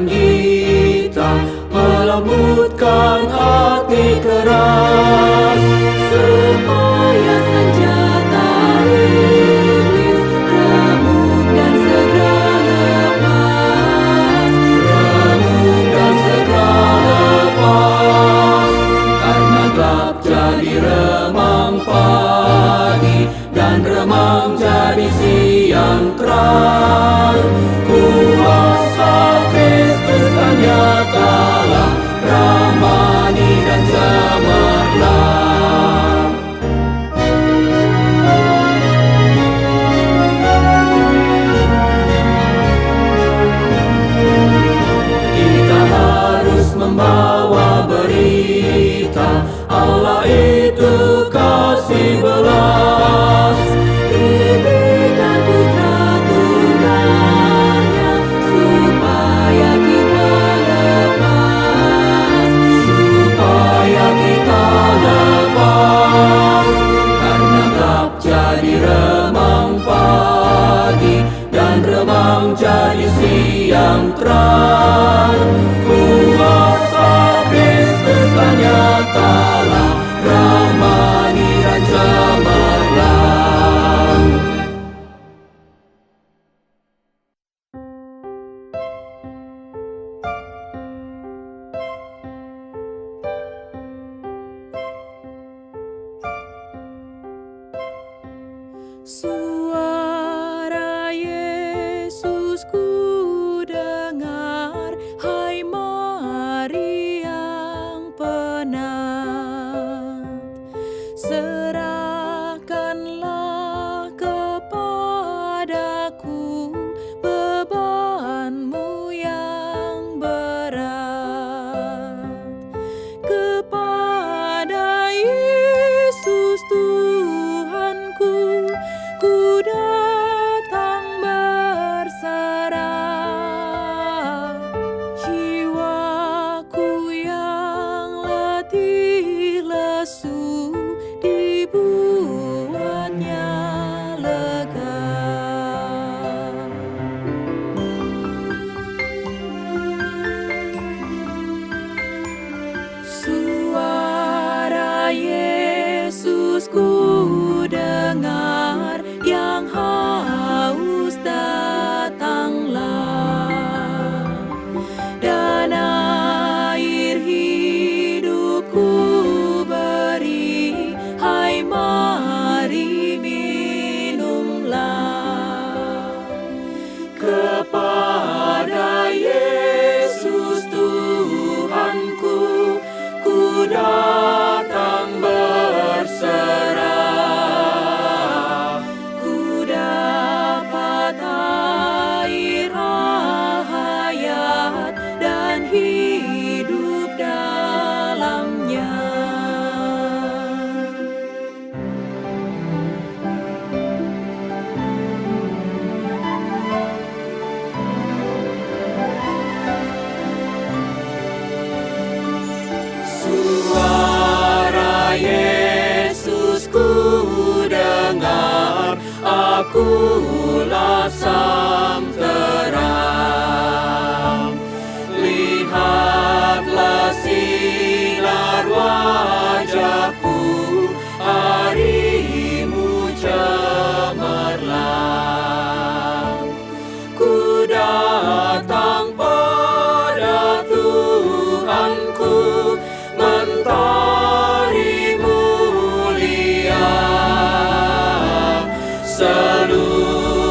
ajarkan kita melembutkan hati keras, supaya senjata iblis remuk dan segera lepas, remuk dan segera lepas. Karena gelap jadi remang pagi, dan remang jadi siang terang. Kuasa Kristus kan nyatalah, ramani dan cemerlang. Kita harus membawa berita Allah itu kasih belas. diberikan putra tunggalnya supaya kita lepas, Supaya kita lepas. Karena gelap jadi remang pagi, dan remang jadi siang terang. Kuasa Kristus kan nyatalah, ramani dan cemerlang. Suara Yesus ku dengar, hai mari yang penat, serahkanlah kepadaku bebanmu yang berat. Kepada Yesus Tuhanku, ku datang berserah. Jiwaku yang letih lesu dibuatnya lega. Suara Yesus ku dengar, yang haus datanglah, dan air hidupku beri, hai mari minumlah. Kepada Yesus Tuhanku, ku datang berserah. Ku dapat air hayat dan hidup dalamnya. Suara Yesus ku dengar, akulah sang terang. Lihatlah sinar wajahku, harimu cemerlang. Ku datang pada Tuhanku, mentari mulia. Seluruh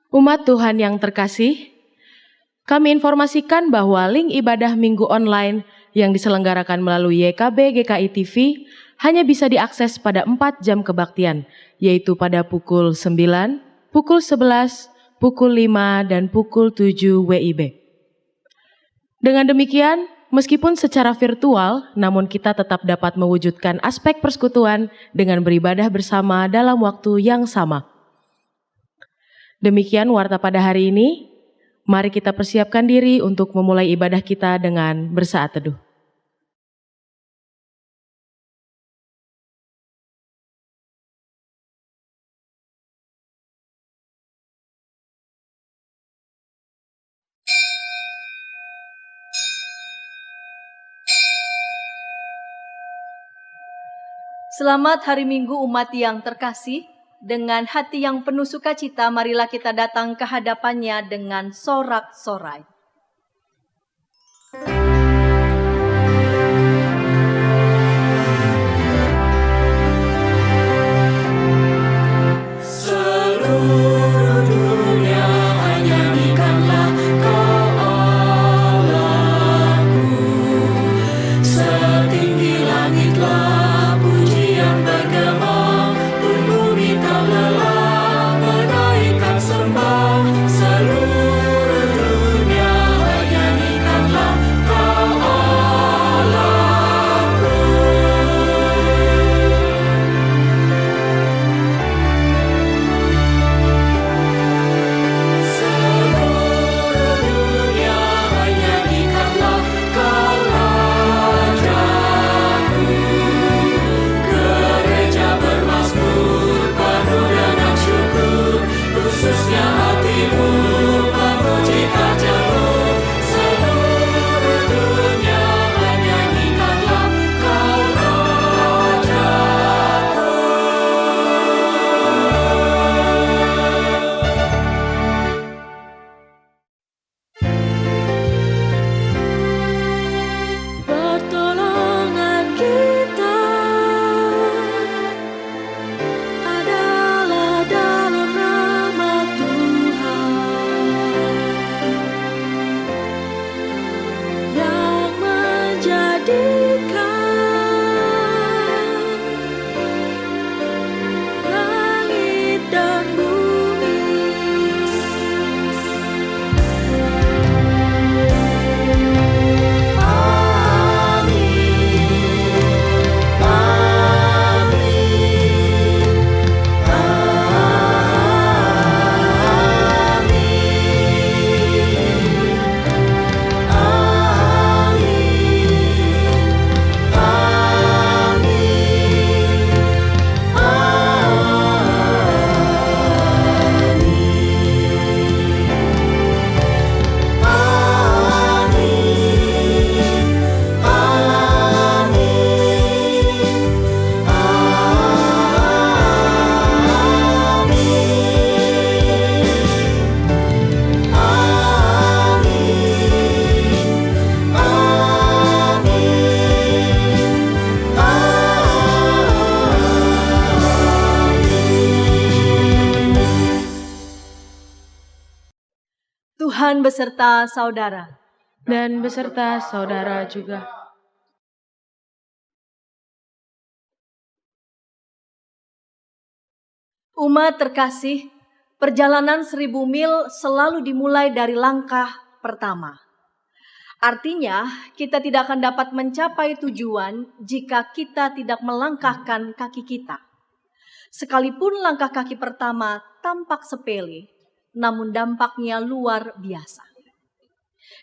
Umat Tuhan yang terkasih, kami informasikan bahwa link ibadah minggu online yang diselenggarakan melalui YKB GKI TV hanya bisa diakses pada 4 jam kebaktian, yaitu pada pukul 9, pukul 11, pukul 5, dan pukul 7 WIB. Dengan demikian, meskipun secara virtual, namun kita tetap dapat mewujudkan aspek persekutuan dengan beribadah bersama dalam waktu yang sama. Demikian warta pada hari ini. Mari kita persiapkan diri untuk memulai ibadah kita dengan bersaat teduh. Selamat hari Minggu umat yang terkasih. Dengan hati yang penuh sukacita, marilah kita datang ke hadapannya dengan sorak-sorai. Seluruh dunia nyanyikanlah Kau Allahku. Setinggi langitlah pujian bergema, pun bumi tak lelah menaikkan sembah. Seluruh dunia nyanyikanlah Kau Allahku. Seluruh dunia nyanyikanlah Kau Rajaku. Gereja bermazmur penuh dengan syukur, khususnya hatimu memuji karja-Mu. Seluruh dunia nyanyikanlah Kau Rajaku. Pertolongan kita adalah dalam nama Tuhan yang menjadikan langit dan bumi. Tuhan beserta saudara. Dan beserta saudara juga. Umat terkasih, perjalanan 1000 mil selalu dimulai dari langkah pertama. Artinya, kita tidak akan dapat mencapai tujuan jika kita tidak melangkahkan kaki kita. Sekalipun langkah kaki pertama tampak sepele, namun dampaknya luar biasa.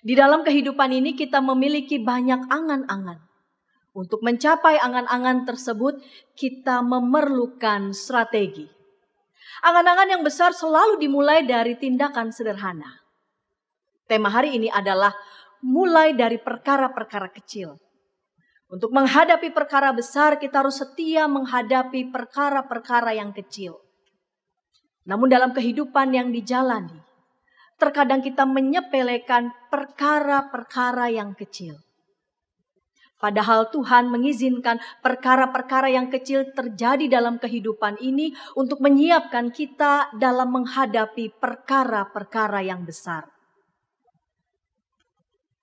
Di dalam kehidupan ini kita memiliki banyak angan-angan. Untuk mencapai angan-angan tersebut, kita memerlukan strategi. Angan-angan yang besar selalu dimulai dari tindakan sederhana. Tema hari ini adalah mulai dari perkara-perkara kecil. Untuk menghadapi perkara besar, kita harus setia menghadapi perkara-perkara yang kecil. Namun dalam kehidupan yang dijalani, terkadang kita menyepelekan perkara-perkara yang kecil. Padahal Tuhan mengizinkan perkara-perkara yang kecil terjadi dalam kehidupan ini untuk menyiapkan kita dalam menghadapi perkara-perkara yang besar.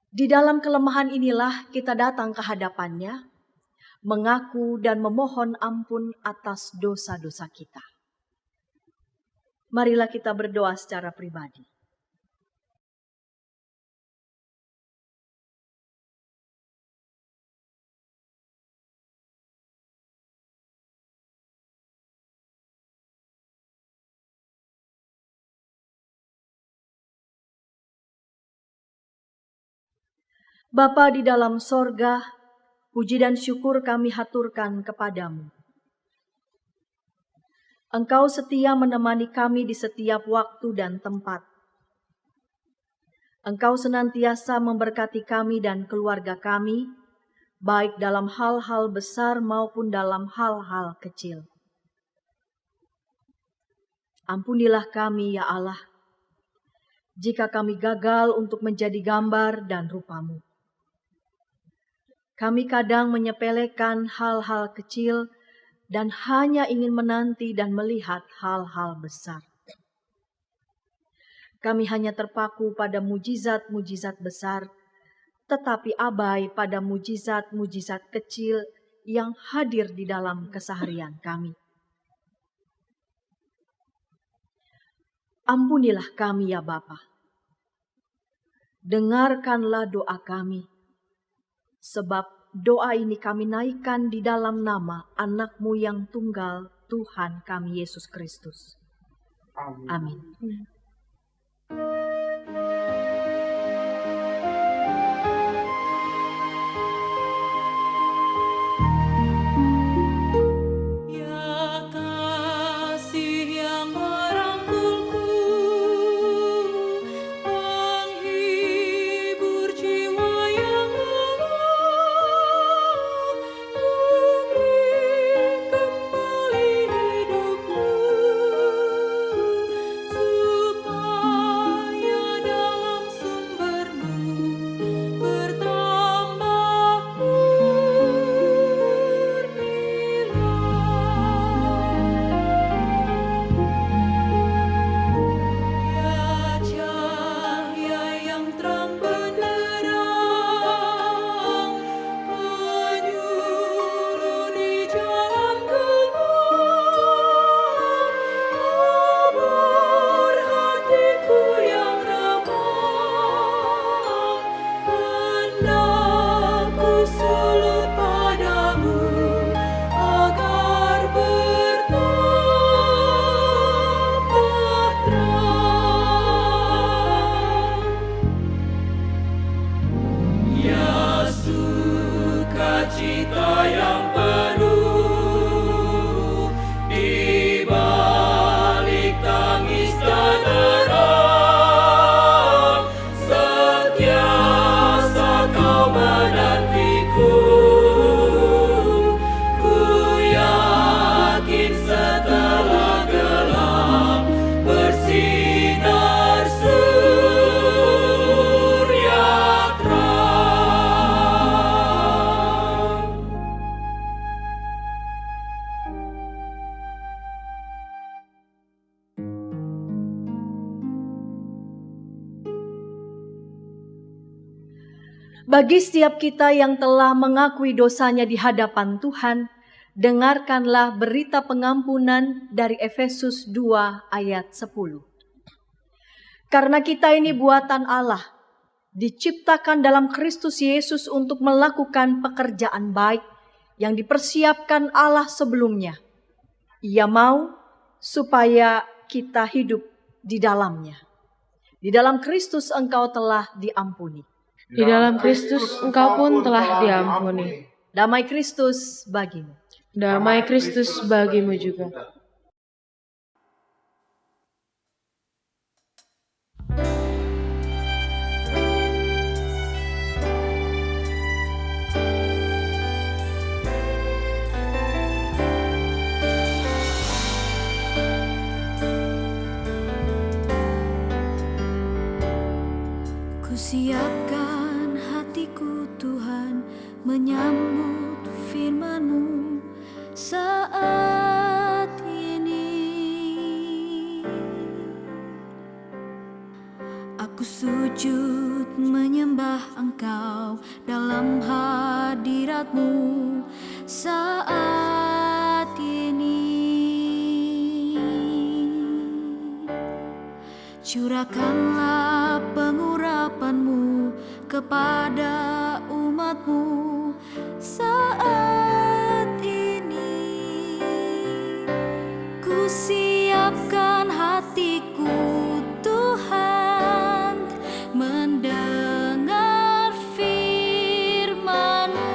Di dalam kelemahan inilah kita datang ke hadapan-Nya, mengaku dan memohon ampun atas dosa-dosa kita. Marilah kita berdoa secara pribadi. Bapa di dalam sorga, puji dan syukur kami haturkan kepadamu. Engkau setia menemani kami di setiap waktu dan tempat. Engkau senantiasa memberkati kami dan keluarga kami, baik dalam hal-hal besar maupun dalam hal-hal kecil. Ampunilah kami, ya Allah, jika kami gagal untuk menjadi gambar dan rupa-Mu. Kami kadang menyepelekan hal-hal kecil dan hanya ingin menanti dan melihat hal-hal besar. Kami hanya terpaku pada mujizat-mujizat besar, tetapi abai pada mujizat-mujizat kecil yang hadir di dalam keseharian kami. Ampunilah kami, ya Bapa. Dengarkanlah doa kami. Sebab doa ini kami naikkan di dalam nama anak-Mu yang tunggal, Tuhan kami Yesus Kristus. Amin. Ya kasih yang merangkulku, menghibur jiwa yang lelah, beri kembali hidupku, supaya dalam sumber-Mu bertambah Ya cahaya yang terang benderang, penyuluh di jalan gelap, labur hatiku yang remang, hendak ku sulut padamu agar bertambah terang. Ya sukacita yang penuh di balik tangis dan derang, sentiasa Kau menantiku. Ku yakin setelah gelap bersinar surya terang. Bagi setiap kita yang telah mengakui dosanya di hadapan Tuhan, dengarkanlah berita pengampunan dari Efesus 2 ayat 10. Karena kita ini buatan Allah, diciptakan dalam Kristus Yesus untuk melakukan pekerjaan baik yang dipersiapkan Allah sebelumnya. Ia mau supaya kita hidup di dalamnya. Di dalam Kristus engkau telah diampuni. Di dalam Kristus engkau pun telah diampuni. Damai Kristus bagimu. Damai Kristus bagimu juga. Ku siapkan hati hatiku Tuhan menyambut firman-Mu saat ini. Aku sujud menyembah Engkau dalam hadirat-Mu saat ini. Curahkanlah pengurapan-Mu kepada umat-Mu saat ini. Ku siapkan hatiku Tuhan mendengar firman-Mu.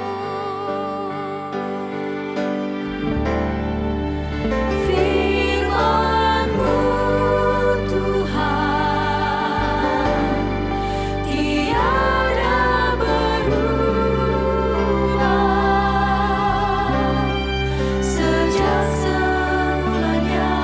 Firman-Mu Tuhan tiada berubah sejak semulanya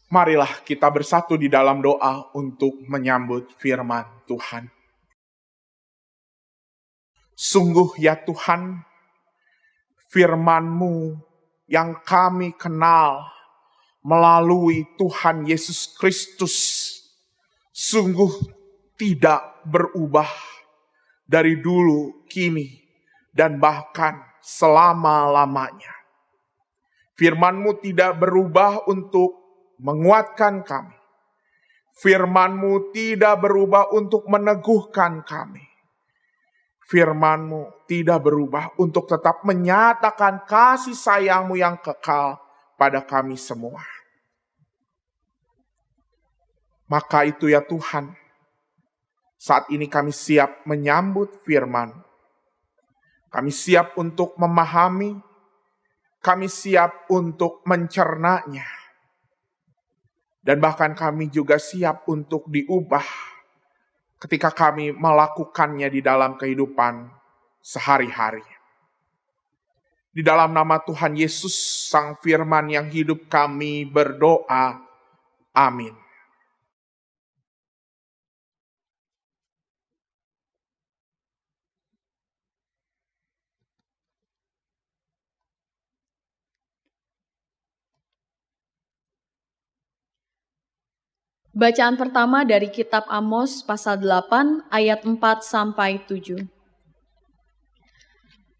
Marilah kita bersatu di dalam doa untuk menyambut firman Tuhan. Sungguh ya Tuhan, firman-Mu yang kami kenal melalui Tuhan Yesus Kristus sungguh tidak berubah dari dulu, kini, dan bahkan selama-lamanya. Firman-Mu tidak berubah untuk menguatkan kami. Firman-Mu tidak berubah untuk meneguhkan kami. Firman-Mu tidak berubah untuk tetap menyatakan kasih sayang-Mu yang kekal pada kami semua. Maka itu ya Tuhan, saat ini kami siap menyambut firman. Kami siap untuk memahami, kami siap untuk mencernanya. Dan bahkan kami juga siap untuk diubah ketika kami melakukannya di dalam kehidupan sehari-hari. Di dalam nama Tuhan Yesus, Sang Firman yang hidup, kami berdoa. Amin. Bacaan pertama dari kitab Amos pasal 8 ayat 4-7.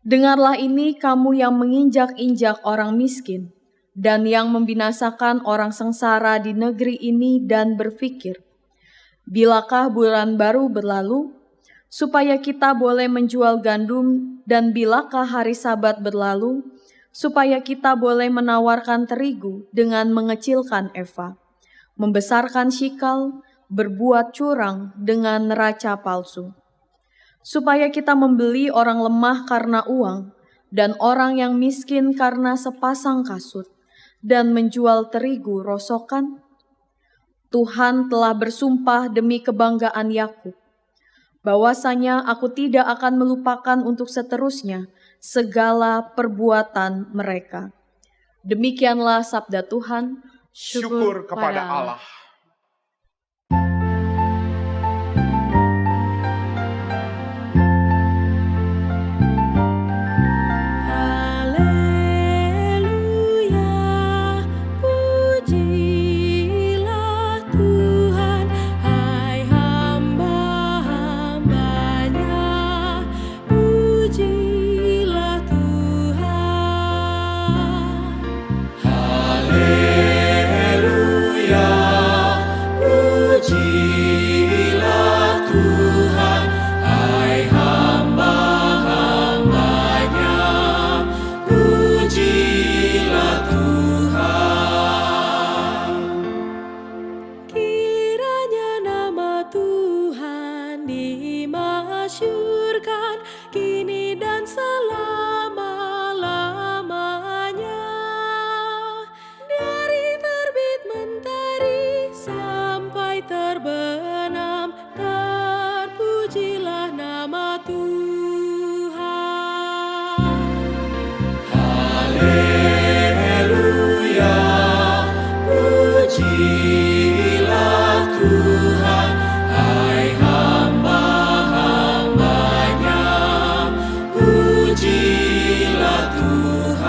Dengarlah ini kamu yang menginjak-injak orang miskin dan yang membinasakan orang sengsara di negeri ini dan berpikir, bilakah bulan baru berlalu supaya kita boleh menjual gandum, dan bilakah hari Sabat berlalu supaya kita boleh menawarkan terigu dengan mengecilkan eva, membesarkan shikal, berbuat curang dengan neraca palsu. Supaya kita membeli orang lemah karena uang, dan orang yang miskin karena sepasang kasut, dan menjual terigu rosokan. Tuhan telah bersumpah demi kebanggaan Yakub, bahwasanya aku tidak akan melupakan untuk seterusnya segala perbuatan mereka. Demikianlah sabda Tuhan. Syukur kepada Allah. Haleluya, pujilah Tuhan, hai hamba-hambanya, pujilah Tuhan. Haleluya, pujilah Tuhan, hai hamba-hambanya, pujilah Tuhan. Kiranya nama Tuhan dimasyurkan kini dan selama-lamanya. Dari terbit mentari sampai terbenam, terpujilah nama Tuhan. Haleluya, pujilah Tuhan, hai hamba-hambanya, pujilah Tuhan.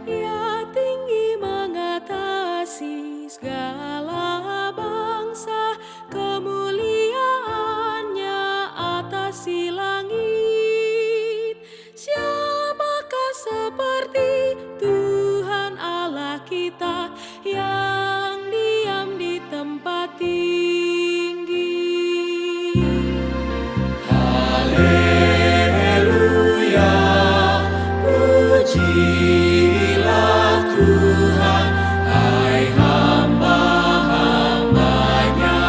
Ia tinggi mengatasi segala bangsa, kemuliaannya atasi langit. Siapakah seperti Tuhan Allah kita yang diam di tempat tinggi? Haleluya, pujilah Tuhan, hai hamba-hambanya,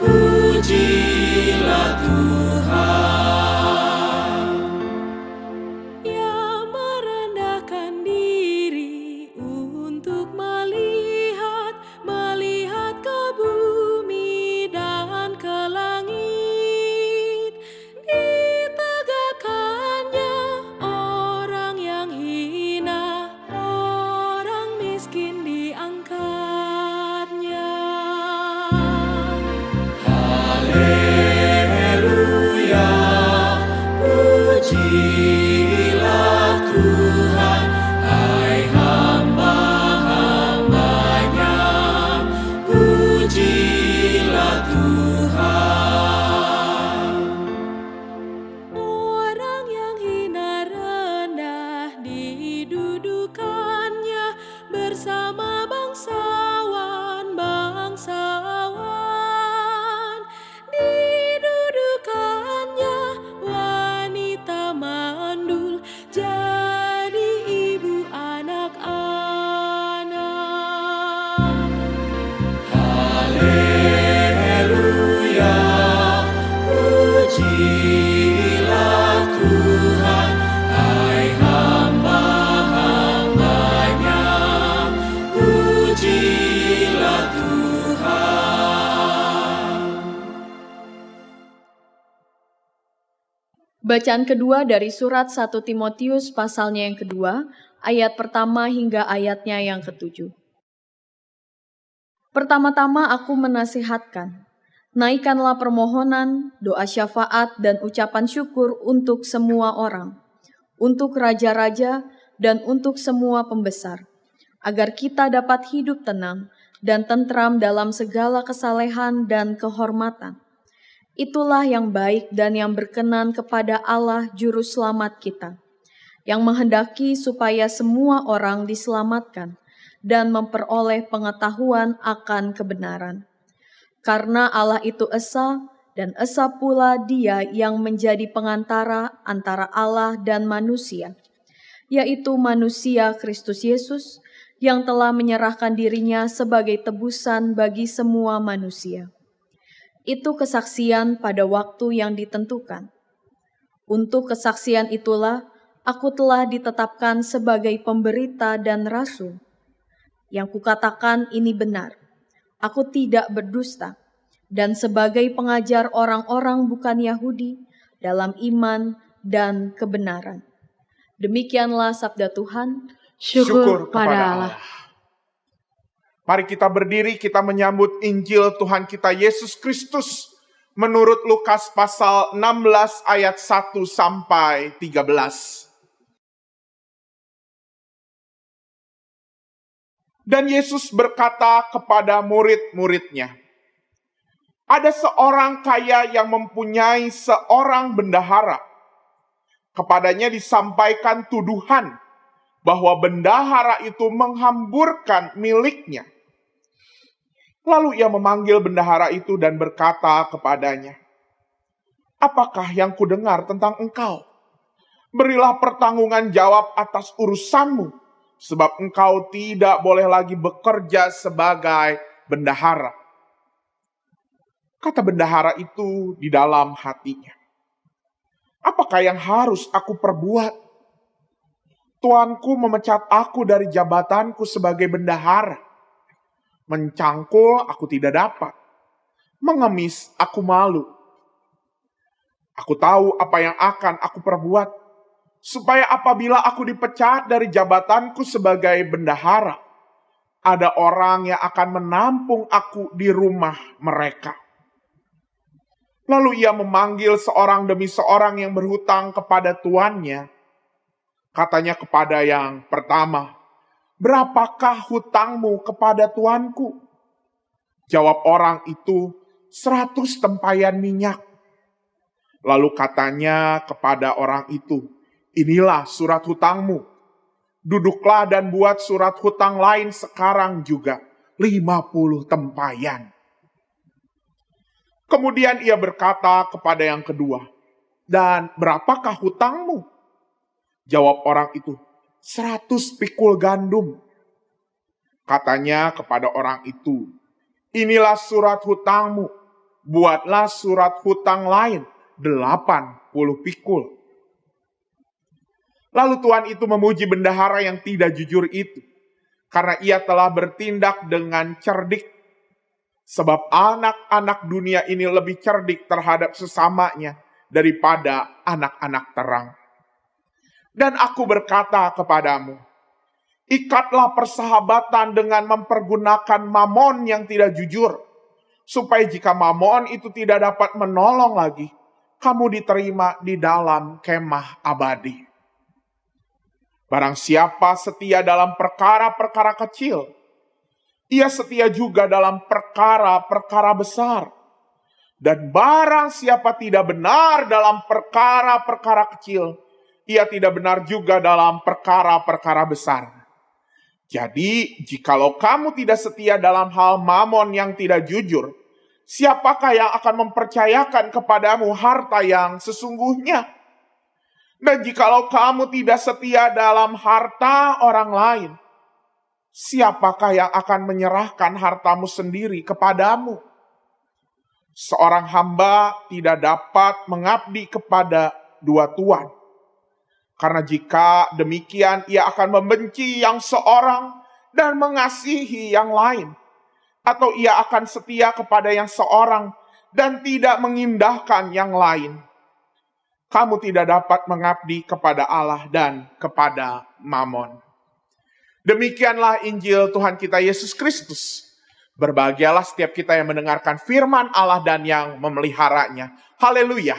pujilah Tuhan. Bacaan kedua dari surat 1 Timotius pasalnya yang kedua, ayat pertama hingga ayatnya yang ketujuh. Pertama-tama aku menasihatkan, naikkanlah permohonan, doa syafaat, dan ucapan syukur untuk semua orang, untuk raja-raja, dan untuk semua pembesar, agar kita dapat hidup tenang dan tentram dalam segala kesalehan dan kehormatan. Itulah yang baik dan yang berkenan kepada Allah Juru Selamat kita, yang menghendaki supaya semua orang diselamatkan dan memperoleh pengetahuan akan kebenaran. Karena Allah itu esa, dan esa pula Dia yang menjadi pengantara antara Allah dan manusia, yaitu manusia Kristus Yesus, yang telah menyerahkan dirinya sebagai tebusan bagi semua manusia. Itu kesaksian pada waktu yang ditentukan. Untuk kesaksian itulah aku telah ditetapkan sebagai pemberita dan rasul. Yang kukatakan ini benar, aku tidak berdusta, dan sebagai pengajar orang-orang bukan Yahudi dalam iman dan kebenaran. Demikianlah sabda Tuhan. Syukur pada Allah. Mari kita berdiri, kita menyambut Injil Tuhan kita Yesus Kristus menurut Lukas pasal 16 ayat 1 sampai 13. Dan Yesus berkata kepada murid-muridnya, ada seorang kaya yang mempunyai seorang bendahara. Kepadanya disampaikan tuduhan bahwa bendahara itu menghamburkan miliknya. Lalu ia memanggil bendahara itu dan berkata kepadanya, apakah yang kudengar tentang engkau? Berilah pertanggungan jawab atas urusanmu, sebab engkau tidak boleh lagi bekerja sebagai bendahara. Kata bendahara itu di dalam hatinya, apakah yang harus aku perbuat? Tuanku memecat aku dari jabatanku sebagai bendahara. Mencangkul aku tidak dapat, mengemis aku malu. Aku tahu apa yang akan aku perbuat, supaya apabila aku dipecat dari jabatanku sebagai bendahara, ada orang yang akan menampung aku di rumah mereka. Lalu ia memanggil seorang demi seorang yang berhutang kepada tuannya. Katanya kepada yang pertama, berapakah hutangmu kepada tuanku? Jawab orang itu, 100 tempayan minyak. Lalu katanya kepada orang itu, inilah surat hutangmu. Duduklah dan buat surat hutang lain sekarang juga, 50 tempayan. Kemudian ia berkata kepada yang kedua, dan berapakah hutangmu? Jawab orang itu, 100 pikul gandum. Katanya kepada orang itu, inilah surat hutangmu, buatlah surat hutang lain, 80 pikul. Lalu tuan itu memuji bendahara yang tidak jujur itu, karena ia telah bertindak dengan cerdik. Sebab anak-anak dunia ini lebih cerdik terhadap sesamanya daripada anak-anak terang. Dan aku berkata kepadamu, ikatlah persahabatan dengan mempergunakan mamon yang tidak jujur, supaya jika mamon itu tidak dapat menolong lagi, kamu diterima di dalam kemah abadi. Barang siapa setia dalam perkara-perkara kecil, ia setia juga dalam perkara-perkara besar. Dan barang siapa tidak benar dalam perkara-perkara kecil, ia tidak benar juga dalam perkara-perkara besar. Jadi, jikalau kamu tidak setia dalam hal mamon yang tidak jujur, siapakah yang akan mempercayakan kepadamu harta yang sesungguhnya? Dan jikalau kamu tidak setia dalam harta orang lain, siapakah yang akan menyerahkan hartamu sendiri kepadamu? Seorang hamba tidak dapat mengabdi kepada dua tuan. Karena jika demikian, ia akan membenci yang seorang dan mengasihi yang lain. Atau ia akan setia kepada yang seorang dan tidak mengindahkan yang lain. kamu tidak dapat mengabdi kepada Allah dan kepada Mamon. Demikianlah Injil Tuhan kita Yesus Kristus. Berbahagialah setiap kita yang mendengarkan firman Allah dan yang memeliharanya. Haleluya.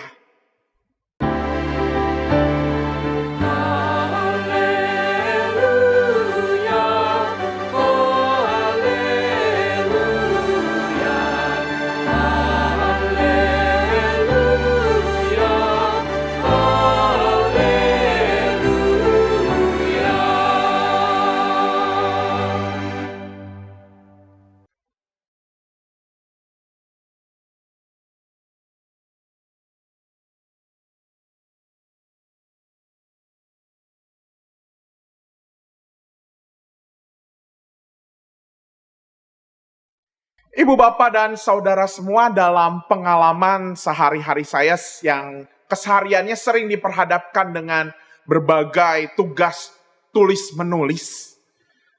Ibu, bapak, dan saudara semua, dalam pengalaman sehari-hari saya yang kesehariannya sering diperhadapkan dengan berbagai tugas tulis-menulis,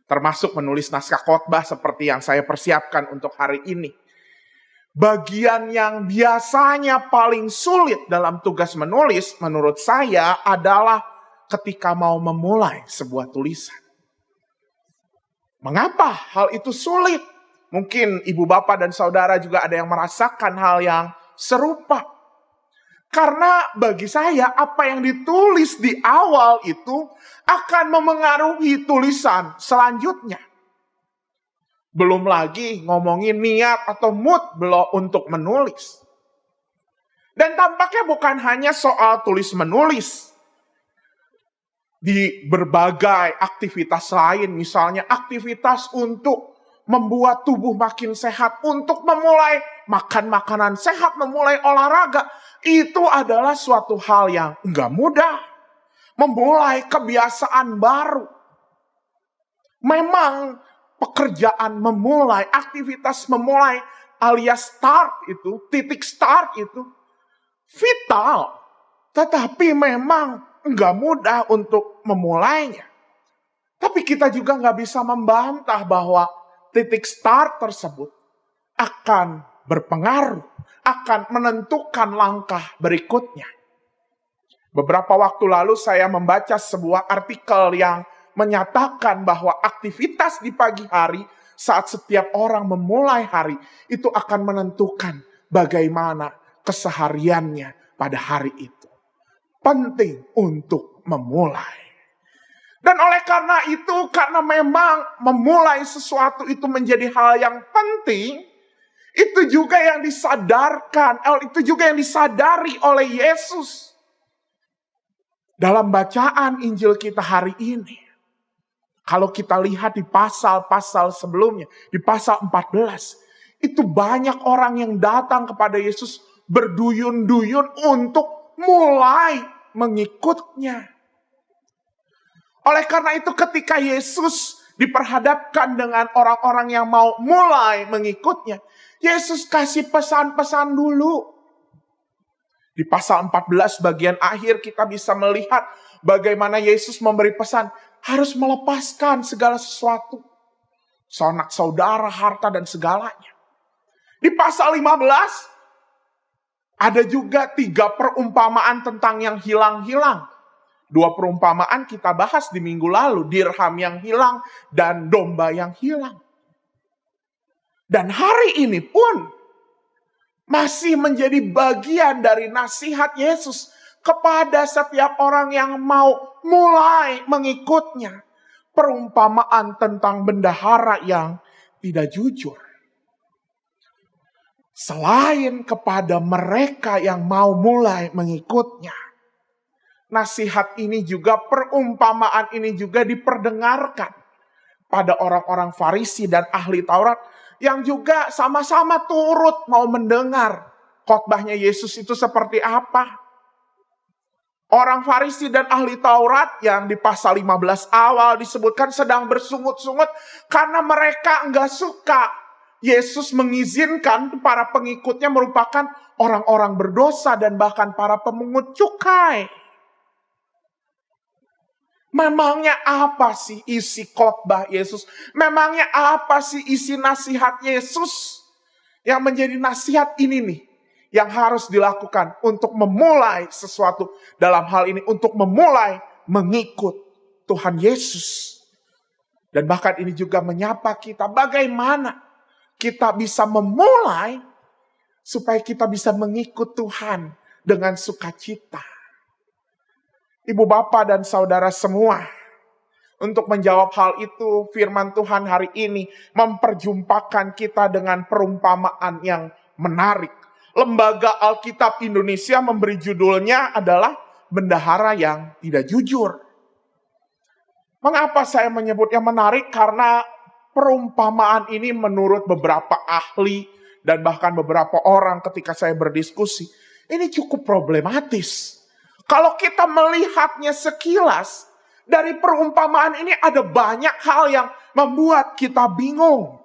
termasuk menulis naskah khotbah seperti yang saya persiapkan untuk hari ini. Bagian yang biasanya paling sulit dalam tugas menulis menurut saya adalah ketika mau memulai sebuah tulisan. Mengapa hal itu sulit? Mungkin ibu, bapak, dan saudara juga ada yang merasakan hal yang serupa. Karena bagi saya apa yang ditulis di awal itu akan memengaruhi tulisan selanjutnya. Belum lagi ngomongin niat atau mood untuk menulis. Dan tampaknya bukan hanya soal tulis-menulis. Di berbagai aktivitas lain, misalnya aktivitas untuk membuat tubuh makin sehat, untuk memulai makan makanan sehat, memulai olahraga. Itu adalah suatu hal yang enggak mudah. Memulai kebiasaan baru. Memang pekerjaan memulai, aktivitas memulai alias start itu, titik start itu vital. Tetapi memang enggak mudah untuk memulainya. Tapi kita juga enggak bisa membantah bahwa titik start tersebut akan berpengaruh, akan menentukan langkah berikutnya. Beberapa waktu lalu saya membaca sebuah artikel yang menyatakan bahwa aktivitas di pagi hari saat setiap orang memulai hari itu akan menentukan bagaimana kesehariannya pada hari itu. Penting untuk memulai. Dan oleh karena itu, karena memang memulai sesuatu itu menjadi hal yang penting, itu juga yang disadarkan, itu juga yang disadari oleh Yesus. Dalam bacaan Injil kita hari ini, kalau kita lihat di pasal-pasal sebelumnya, di pasal 14, itu banyak orang yang datang kepada Yesus berduyun-duyun untuk mulai mengikutnya. Oleh karena itu ketika Yesus diperhadapkan dengan orang-orang yang mau mulai mengikutnya, Yesus kasih pesan-pesan dulu. Di pasal 14 bagian akhir kita bisa melihat bagaimana Yesus memberi pesan harus melepaskan segala sesuatu. Sanak saudara, harta, dan segalanya. Di pasal 15 ada juga 3 perumpamaan tentang yang hilang-hilang. 2 perumpamaan kita bahas di minggu lalu, dirham yang hilang dan domba yang hilang. Dan hari ini pun masih menjadi bagian dari nasihat Yesus kepada setiap orang yang mau mulai mengikutnya. Perumpamaan tentang bendahara yang tidak jujur. Selain kepada mereka yang mau mulai mengikutnya, nasihat ini juga, perumpamaan ini juga diperdengarkan pada orang-orang Farisi dan ahli Taurat yang juga sama-sama turut mau mendengar khotbahnya Yesus itu seperti apa. Orang Farisi dan ahli Taurat yang di pasal 15 awal disebutkan sedang bersungut-sungut karena mereka enggak suka Yesus mengizinkan para pengikutnya merupakan orang-orang berdosa dan bahkan para pemungut cukai. Memangnya apa sih isi khotbah Yesus? Memangnya apa sih isi nasihat Yesus? Yang menjadi nasihat ini nih, yang harus dilakukan untuk memulai sesuatu dalam hal ini, untuk memulai mengikut Tuhan Yesus. Dan bahkan ini juga menyapa kita, bagaimana kita bisa memulai supaya kita bisa mengikut Tuhan dengan sukacita. Ibu bapak dan saudara semua, untuk menjawab hal itu, firman Tuhan hari ini memperjumpakan kita dengan perumpamaan yang menarik. Lembaga Alkitab Indonesia memberi judulnya adalah Bendahara yang Tidak Jujur. Mengapa saya menyebutnya menarik? Karena perumpamaan ini menurut beberapa ahli dan bahkan beberapa orang ketika saya berdiskusi, ini cukup problematis. Kalau kita melihatnya sekilas, dari perumpamaan ini ada banyak hal yang membuat kita bingung.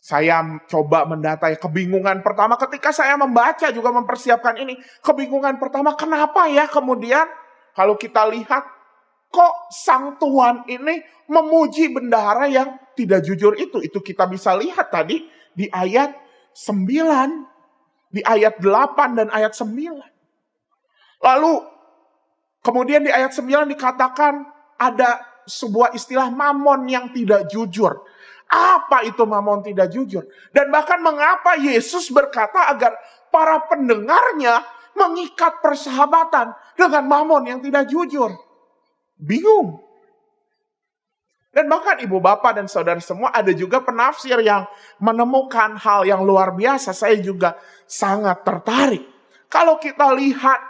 Saya coba mendatai kebingungan pertama ketika saya membaca juga mempersiapkan ini. Kebingungan pertama, kenapa ya kemudian kalau kita lihat kok sang Tuhan ini memuji bendahara yang tidak jujur itu. Itu kita bisa lihat tadi di ayat 9, di ayat 8 dan ayat 9. Lalu kemudian di ayat 9 dikatakan ada sebuah istilah mamon yang tidak jujur. Apa itu mamon tidak jujur? Dan bahkan mengapa Yesus berkata agar para pendengarnya mengikat persahabatan dengan mamon yang tidak jujur? Bingung. Dan bahkan ibu bapak dan saudara semua, ada juga penafsir yang menemukan hal yang luar biasa. Saya juga sangat tertarik. Kalau kita lihat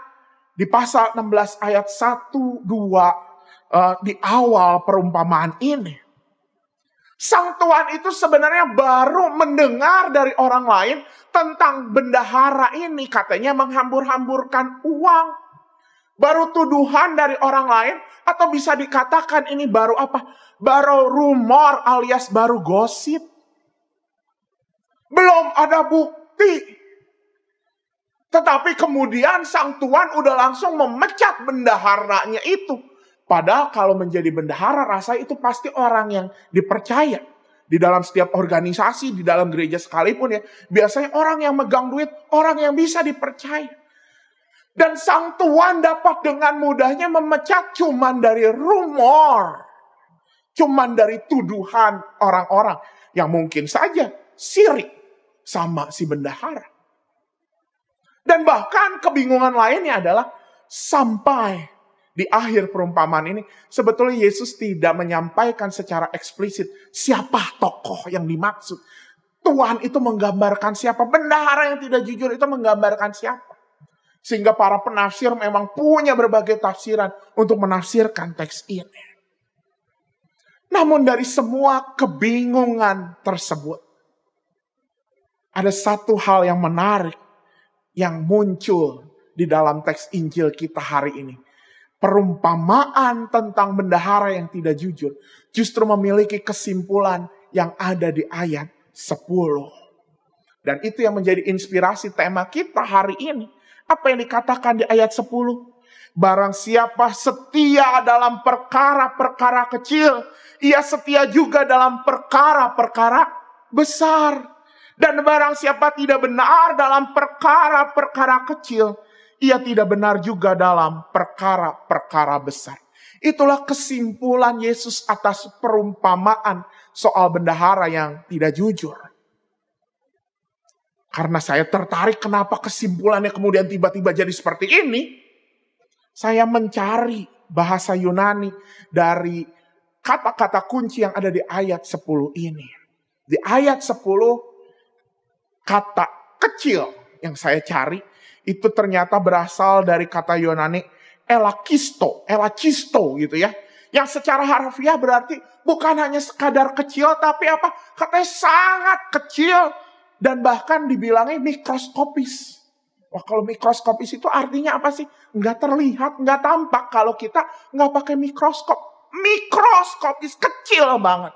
di pasal 16 ayat 1, 2 di awal perumpamaan ini, sang tuan itu sebenarnya baru mendengar dari orang lain tentang bendahara ini. Katanya menghambur-hamburkan uang. Baru tuduhan dari orang lain, atau bisa dikatakan ini baru apa? Baru rumor alias baru gosip. Belum ada bukti. Tetapi kemudian sang tuan udah langsung memecat bendaharanya itu. Padahal kalau menjadi bendahara rasanya itu pasti orang yang dipercaya. Di dalam setiap organisasi, di dalam gereja sekalipun ya. Biasanya orang yang megang duit, orang yang bisa dipercaya. Dan sang tuan dapat dengan mudahnya memecat cuman dari rumor. Cuman dari tuduhan orang-orang yang mungkin saja sirik sama si bendahara. Dan bahkan kebingungan lainnya adalah sampai di akhir perumpamaan ini, sebetulnya Yesus tidak menyampaikan secara eksplisit siapa tokoh yang dimaksud. Tuhan itu menggambarkan siapa, bendahara yang tidak jujur itu menggambarkan siapa. Sehingga para penafsir memang punya berbagai tafsiran untuk menafsirkan teks ini. Namun dari semua kebingungan tersebut, ada satu hal yang menarik yang muncul di dalam teks Injil kita hari ini. Perumpamaan tentang bendahara yang tidak jujur justru memiliki kesimpulan yang ada di ayat 10. Dan itu yang menjadi inspirasi tema kita hari ini. Apa yang dikatakan di ayat 10? Barang siapa setia dalam perkara-perkara kecil, ia setia juga dalam perkara-perkara besar. Dan barang siapa tidak benar dalam perkara-perkara kecil, ia tidak benar juga dalam perkara-perkara besar. Itulah kesimpulan Yesus atas perumpamaan soal bendahara yang tidak jujur. Karena saya tertarik kenapa kesimpulannya kemudian tiba-tiba jadi seperti ini, saya mencari bahasa Yunani dari kata-kata kunci yang ada di ayat 10 ini. Di ayat 10, kata kecil yang saya cari, itu ternyata berasal dari kata Yunani elakisto gitu ya. Yang secara harfiah berarti bukan hanya sekadar kecil, tapi apa? Katanya sangat kecil dan bahkan dibilangnya mikroskopis. Wah, kalau mikroskopis itu artinya apa sih? Nggak terlihat, nggak tampak kalau kita nggak pakai mikroskop. Mikroskopis, kecil banget.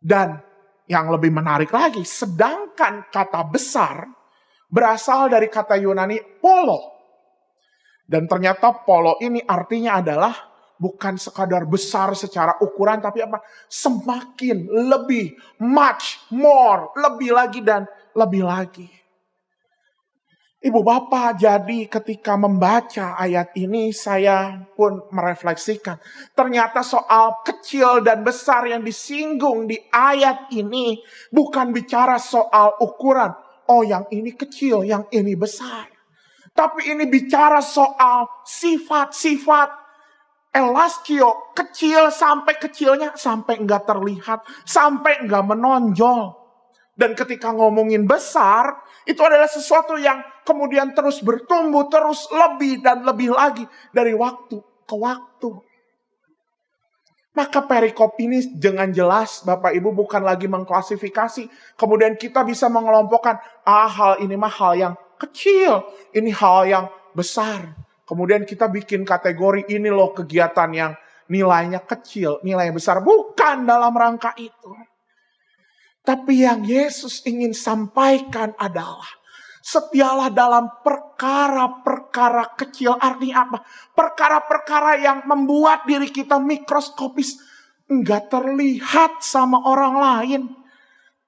Dan yang lebih menarik lagi, sedangkan kata besar berasal dari kata Yunani polo. Dan ternyata polo ini artinya adalah bukan sekadar besar secara ukuran, tapi apa? Semakin lebih, much more, lebih lagi dan lebih lagi. Ibu bapak, jadi ketika membaca ayat ini saya pun merefleksikan. Ternyata soal kecil dan besar yang disinggung di ayat ini bukan bicara soal ukuran. Oh, yang ini kecil, yang ini besar. Tapi ini bicara soal sifat-sifat elaskio, kecil sampai kecilnya, sampai enggak terlihat, sampai enggak menonjol. Dan ketika ngomongin besar, itu adalah sesuatu yang kemudian terus bertumbuh, terus lebih dan lebih lagi dari waktu ke waktu. Maka perikop ini dengan jelas Bapak Ibu bukan lagi mengklasifikasi. Kemudian kita bisa mengelompokkan, hal ini mah hal yang kecil, ini hal yang besar. Kemudian kita bikin kategori ini loh kegiatan yang nilainya kecil, nilainya besar. Bukan dalam rangka itu. Tapi yang Yesus ingin sampaikan adalah setialah dalam perkara-perkara kecil. Artinya apa? Perkara-perkara yang membuat diri kita mikroskopis, enggak terlihat sama orang lain.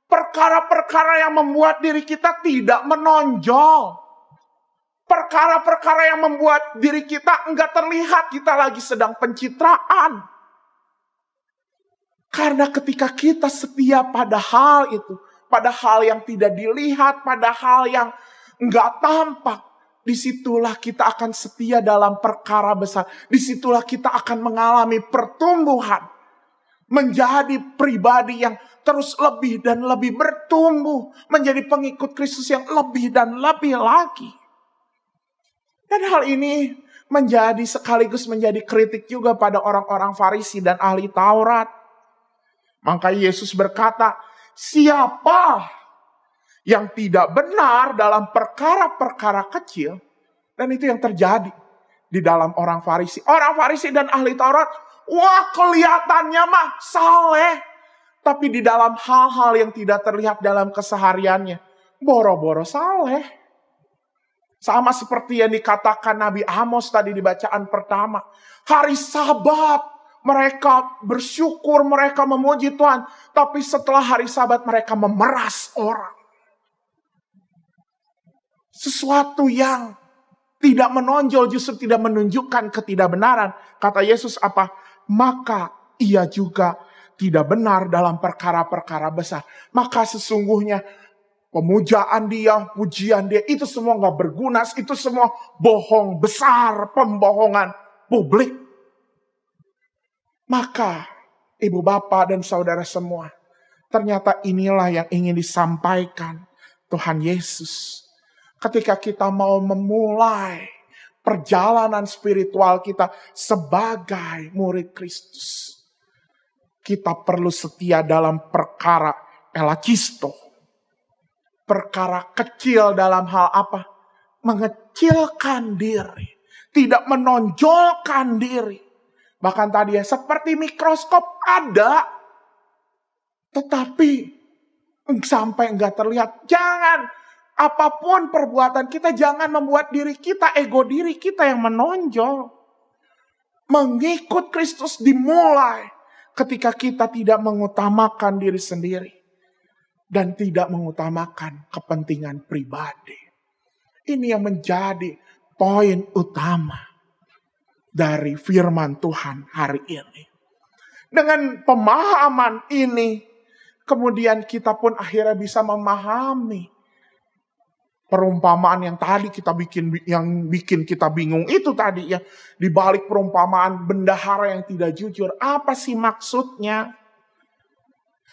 Perkara-perkara yang membuat diri kita tidak menonjol. Perkara-perkara yang membuat diri kita enggak terlihat kita lagi sedang pencitraan. Karena ketika kita setia pada hal itu, pada hal yang tidak dilihat, pada hal yang enggak tampak, disitulah kita akan setia dalam perkara besar. Disitulah kita akan mengalami pertumbuhan. Menjadi pribadi yang terus lebih dan lebih bertumbuh. Menjadi pengikut Kristus yang lebih dan lebih lagi. Dan hal ini menjadi sekaligus menjadi kritik juga pada orang-orang Farisi dan ahli Taurat. Maka Yesus berkata, siapa yang tidak benar dalam perkara-perkara kecil, dan itu yang terjadi di dalam orang Farisi. Orang Farisi dan ahli Taurat, wah kelihatannya mah saleh. Tapi di dalam hal-hal yang tidak terlihat dalam kesehariannya, boro-boro saleh. Sama seperti yang dikatakan Nabi Amos tadi di bacaan pertama. Hari Sabat, mereka bersyukur, mereka memuji Tuhan. Tapi setelah hari Sabat mereka memeras orang. Sesuatu yang tidak menonjol justru tidak menunjukkan ketidakbenaran. Kata Yesus apa? Maka ia juga tidak benar dalam perkara-perkara besar. Maka sesungguhnya pemujaan dia, pujian dia, itu semua gak berguna. Itu semua bohong besar, pembohongan publik. Maka ibu bapak dan saudara semua, ternyata inilah yang ingin disampaikan Tuhan Yesus. Ketika kita mau memulai perjalanan spiritual kita sebagai murid Kristus. Kita perlu setia dalam perkara elakisto. Perkara kecil dalam hal apa? Mengecilkan diri. Tidak menonjolkan diri. Bahkan tadi ya seperti mikroskop ada. Tetapi sampai enggak terlihat. Jangan apapun perbuatan kita jangan membuat diri kita, ego diri kita yang menonjol. Mengikut Kristus dimulai ketika kita tidak mengutamakan diri sendiri. Dan tidak mengutamakan kepentingan pribadi. Ini yang menjadi poin utama dari firman Tuhan hari ini. Dengan pemahaman ini, kemudian kita pun akhirnya bisa memahami perumpamaan yang tadi yang bikin kita bingung itu tadi ya. Di balik perumpamaan bendahara yang tidak jujur, apa sih maksudnya?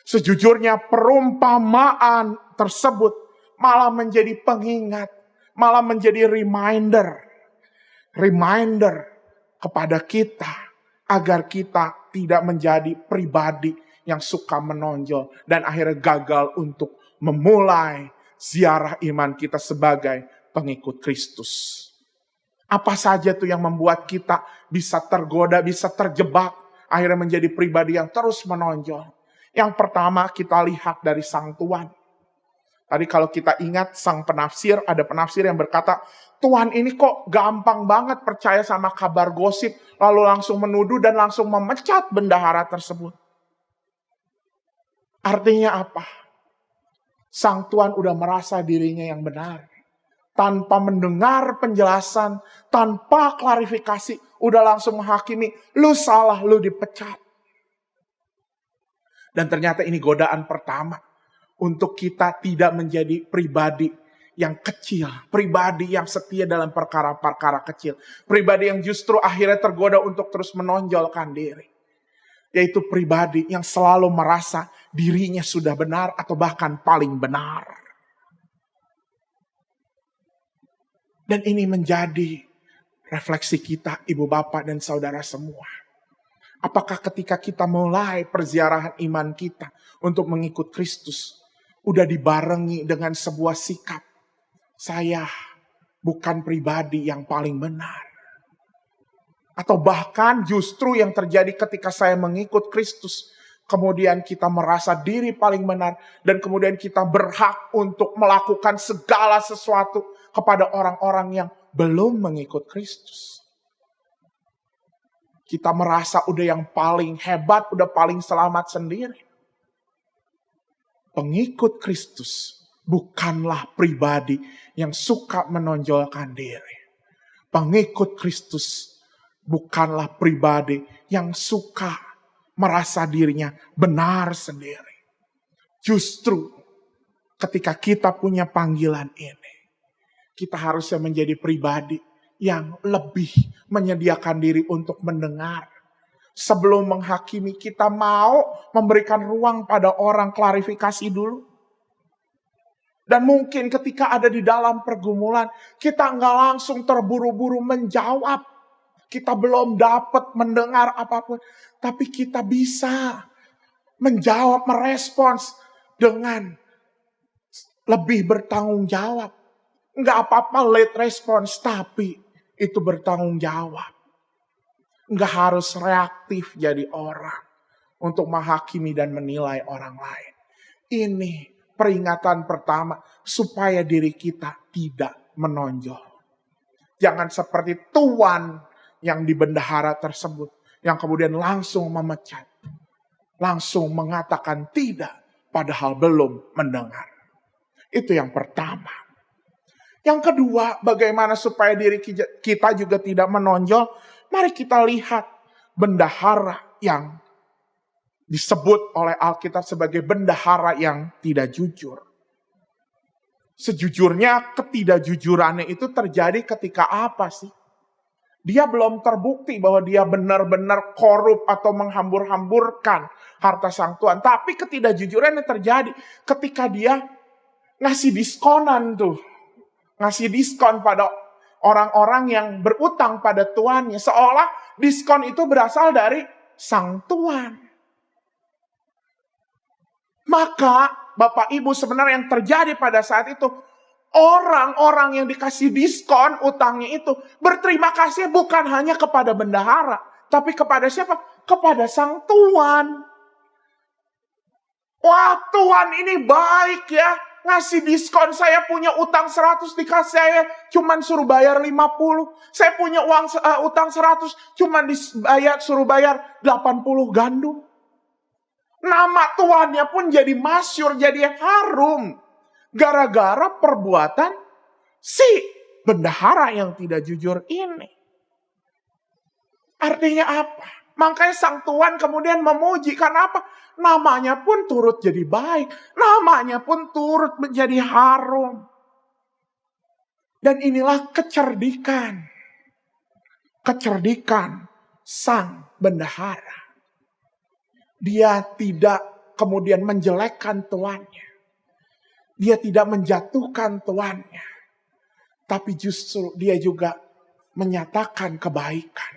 Sejujurnya perumpamaan tersebut malah menjadi pengingat, malah menjadi reminder kepada kita agar kita tidak menjadi pribadi yang suka menonjol dan akhirnya gagal untuk memulai ziarah iman kita sebagai pengikut Kristus. Apa saja tuh yang membuat kita bisa tergoda, bisa terjebak, akhirnya menjadi pribadi yang terus menonjol. Yang pertama kita lihat dari Sang Tuan. Tadi kalau kita ingat sang penafsir, ada penafsir yang berkata, Tuhan ini kok gampang banget percaya sama kabar gosip, lalu langsung menuduh dan langsung memecat bendahara tersebut. Artinya apa? Sang Tuhan udah merasa dirinya yang benar. Tanpa mendengar penjelasan, tanpa klarifikasi, udah langsung menghakimi, lu salah, lu dipecat. Dan ternyata ini godaan pertama. Untuk kita tidak menjadi pribadi yang kecil. Pribadi yang setia dalam perkara-perkara kecil. Pribadi yang justru akhirnya tergoda untuk terus menonjolkan diri. Yaitu pribadi yang selalu merasa dirinya sudah benar atau bahkan paling benar. Dan ini menjadi refleksi kita, ibu bapak dan saudara semua. Apakah ketika kita mulai perziarahan iman kita untuk mengikut Kristus, udah dibarengi dengan sebuah sikap, saya bukan pribadi yang paling benar. Atau bahkan justru yang terjadi ketika saya mengikut Kristus, kemudian kita merasa diri paling benar, dan kemudian kita berhak untuk melakukan segala sesuatu kepada orang-orang yang belum mengikut Kristus. Kita merasa udah yang paling hebat, udah paling selamat sendiri. Pengikut Kristus bukanlah pribadi yang suka menonjolkan diri. Pengikut Kristus bukanlah pribadi yang suka merasa dirinya benar sendiri. Justru ketika kita punya panggilan ini, kita harusnya menjadi pribadi yang lebih menyediakan diri untuk mendengar. Sebelum menghakimi, kita mau memberikan ruang pada orang klarifikasi dulu. Dan mungkin ketika ada di dalam pergumulan, kita nggak langsung terburu-buru menjawab. Kita belum dapat mendengar apapun. Tapi kita bisa menjawab, merespons dengan lebih bertanggung jawab. Nggak apa-apa late response, tapi itu bertanggung jawab. Nggak harus reaktif jadi orang untuk menghakimi dan menilai orang lain. Ini peringatan pertama supaya diri kita tidak menonjol. Jangan seperti tuan yang di bendahara tersebut yang kemudian langsung memecat. Langsung mengatakan tidak padahal belum mendengar. Itu yang pertama. Yang kedua, bagaimana supaya diri kita juga tidak menonjol? Mari kita lihat bendahara yang disebut oleh Alkitab sebagai bendahara yang tidak jujur. Sejujurnya ketidakjujurannya itu terjadi ketika apa sih? Dia belum terbukti bahwa dia benar-benar korup atau menghambur-hamburkan harta sang tuan. Tapi ketidakjujurannya terjadi ketika dia ngasih diskonan tuh. Ngasih diskon pada orang-orang yang berutang pada tuannya. Seolah diskon itu berasal dari sang tuan. Maka Bapak Ibu sebenarnya yang terjadi pada saat itu, orang-orang yang dikasih diskon utangnya itu berterima kasih bukan hanya kepada bendahara. Tapi kepada siapa? Kepada sang tuan. Wah, tuan ini baik ya. Ngasih diskon, saya punya utang 100 dikasih saya cuman suruh bayar 50. Saya punya utang 100 cuman suruh bayar 80 gandum. Nama tuannya pun jadi masyhur, jadi harum. Gara-gara perbuatan si bendahara yang tidak jujur ini. Artinya apa? Makanya sang tuan kemudian memuji. Karena apa? Namanya pun turut jadi baik. Namanya pun turut menjadi harum. Dan inilah kecerdikan. Kecerdikan sang bendahara. Dia tidak kemudian menjelekkan tuannya. Dia tidak menjatuhkan tuannya. Tapi justru dia juga menyatakan kebaikan.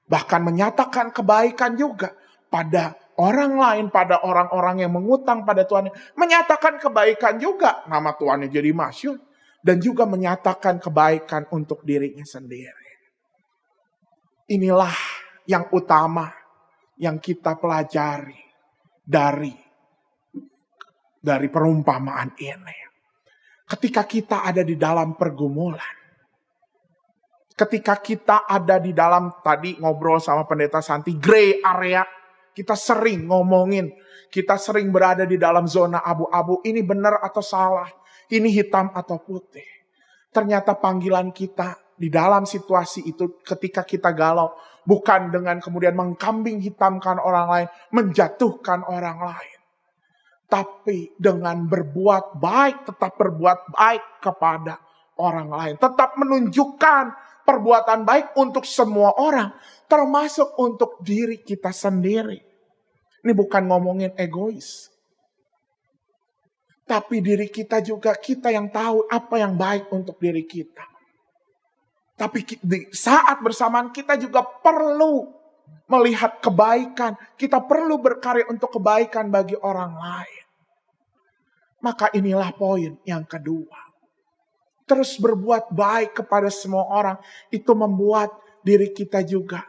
Bahkan menyatakan kebaikan juga pada orang lain, pada orang-orang yang mengutang pada tuannya. Menyatakan kebaikan juga, nama tuannya jadi masyhur. Dan juga menyatakan kebaikan untuk dirinya sendiri. Inilah yang utama yang kita pelajari dari perumpamaan ini. ketika kita ada di dalam pergumulan, ketika kita ada di dalam, tadi ngobrol sama Pendeta Santi, gray area, kita sering ngomongin, kita sering berada di dalam zona abu-abu, ini benar atau salah, ini hitam atau putih. Ternyata panggilan kita di dalam situasi itu ketika kita galau, bukan dengan kemudian mengkambing hitamkan orang lain, menjatuhkan orang lain. Tapi dengan berbuat baik, tetap berbuat baik kepada orang lain. Tetap menunjukkan perbuatan baik untuk semua orang, termasuk untuk diri kita sendiri. Ini bukan ngomongin egois. Tapi diri kita juga, kita yang tahu apa yang baik untuk diri kita. Tapi di saat bersamaan kita juga perlu melihat kebaikan. Kita perlu berkarya untuk kebaikan bagi orang lain. Maka inilah poin yang kedua. Terus berbuat baik kepada semua orang. Itu membuat diri kita juga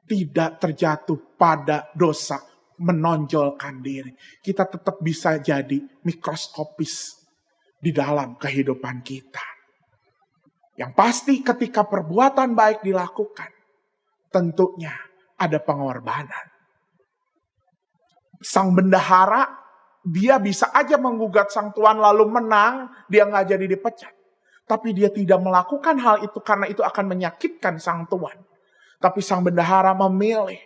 tidak terjatuh pada dosa menonjolkan diri. Kita tetap bisa jadi mikroskopis di dalam kehidupan kita. Yang pasti ketika perbuatan baik dilakukan, tentunya ada pengorbanan. Sang bendahara, dia bisa aja menggugat sang tuan lalu menang, dia nggak jadi dipecat. Tapi dia tidak melakukan hal itu karena itu akan menyakitkan sang tuan. Tapi sang bendahara memilih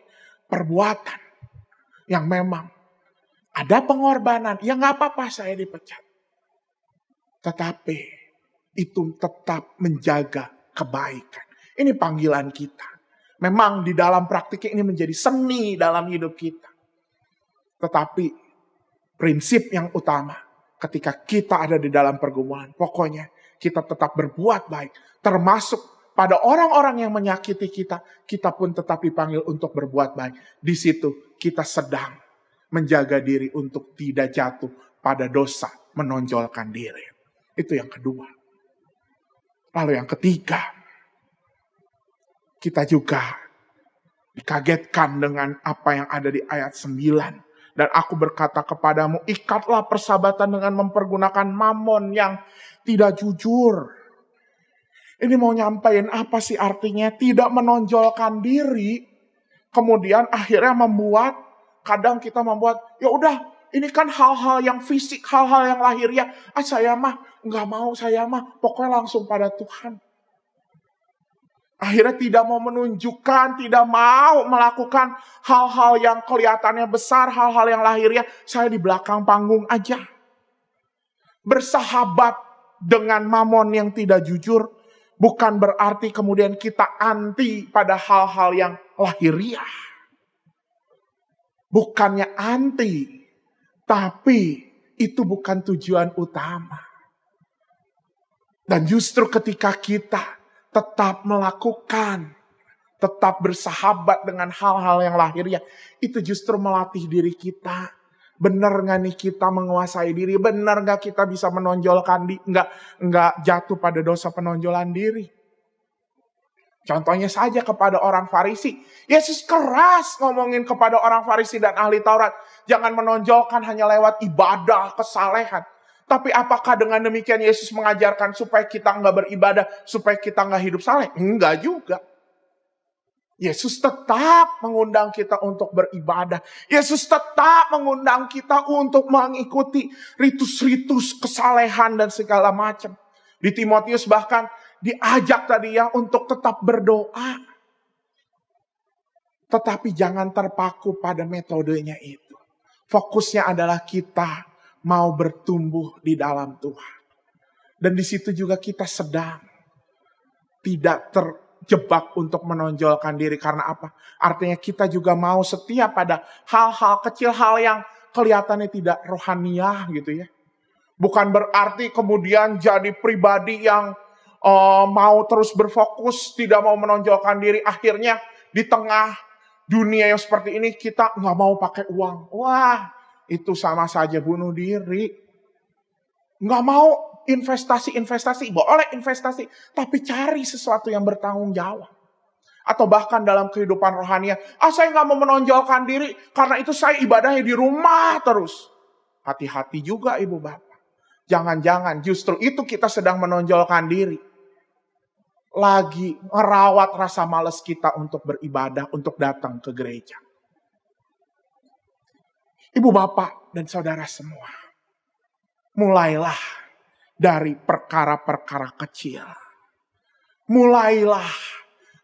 perbuatan yang memang ada pengorbanan. Ya nggak apa-apa saya dipecat. Tetapi itu tetap menjaga kebaikan. Ini panggilan kita. Memang di dalam praktiknya ini menjadi seni dalam hidup kita. Tetapi prinsip yang utama ketika kita ada di dalam pergumulan, pokoknya kita tetap berbuat baik. Termasuk pada orang-orang yang menyakiti kita, kita pun tetap dipanggil untuk berbuat baik. Di situ kita sedang menjaga diri untuk tidak jatuh pada dosa menonjolkan diri. Itu yang kedua. Lalu yang ketiga, kita juga dikagetkan dengan apa yang ada di ayat 9. Dan aku berkata kepadamu, ikatlah persahabatan dengan mempergunakan mamon yang tidak jujur. Ini mau nyampain apa sih artinya? Tidak menonjolkan diri. Kemudian akhirnya kadang kita membuat, ya udah ini kan hal-hal yang fisik, hal-hal yang lahiriah. Saya mah nggak mau, saya mah pokoknya langsung pada Tuhan. Akhirnya tidak mau menunjukkan, tidak mau melakukan hal-hal yang kelihatannya besar, hal-hal yang lahiriah. Saya di belakang panggung aja. Bersahabat dengan mamon yang tidak jujur bukan berarti kemudian kita anti pada hal-hal yang lahiriah. Bukannya anti, tapi itu bukan tujuan utama. Dan justru ketika kita tetap melakukan, tetap bersahabat dengan hal-hal yang lahiriah, itu justru melatih diri kita. Benar gak nih kita menguasai diri? Benar gak kita bisa menonjolkan diri? Nggak jatuh pada dosa penonjolan diri? Contohnya saja kepada orang Farisi. Yesus keras ngomongin kepada orang Farisi dan ahli Taurat. Jangan menonjolkan hanya lewat ibadah, kesalehan. Tapi apakah dengan demikian Yesus mengajarkan supaya kita nggak beribadah, supaya kita nggak hidup saleh? Enggak juga. Yesus tetap mengundang kita untuk beribadah. Yesus tetap mengundang kita untuk mengikuti ritus-ritus kesalehan dan segala macam. Di Timotius bahkan diajak tadi ya untuk tetap berdoa. Tetapi jangan terpaku pada metodenya itu. Fokusnya adalah kita mau bertumbuh di dalam Tuhan. Dan di situ juga kita sedang tidak terjebak untuk menonjolkan diri. Karena apa? Artinya kita juga mau setia pada hal-hal kecil, hal yang kelihatannya tidak rohaniah gitu ya. Bukan berarti kemudian jadi pribadi yang mau terus berfokus, tidak mau menonjolkan diri. Akhirnya di tengah dunia yang seperti ini kita nggak mau pakai uang. Wah, itu sama saja bunuh diri. Nggak mau investasi, boleh investasi. Tapi cari sesuatu yang bertanggung jawab. Atau bahkan dalam kehidupan rohania. Saya nggak mau menonjolkan diri. Karena itu saya ibadahnya di rumah terus. Hati-hati juga ibu bapak. Jangan-jangan justru itu kita sedang menonjolkan diri. Lagi merawat rasa malas kita untuk beribadah, untuk datang ke gereja. Ibu bapak dan saudara semua, mulailah dari perkara-perkara kecil. Mulailah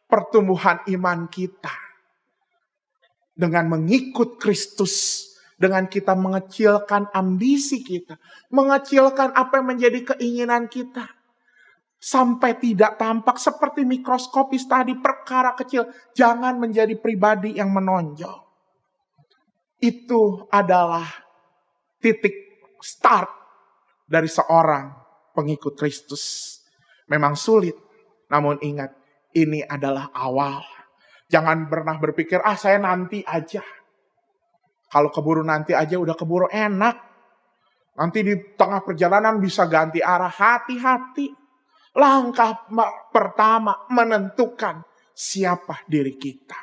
pertumbuhan iman kita dengan mengikut Kristus, dengan kita mengecilkan ambisi kita, mengecilkan apa yang menjadi keinginan kita, sampai tidak tampak seperti mikroskopis tadi, perkara kecil. Jangan menjadi pribadi yang menonjol. Itu adalah titik start dari seorang pengikut Kristus. Memang sulit, namun ingat, ini adalah awal. Jangan pernah berpikir, saya nanti aja. Kalau keburu nanti aja udah keburu enak. Nanti di tengah perjalanan bisa ganti arah. Hati-hati. Langkah pertama menentukan siapa diri kita.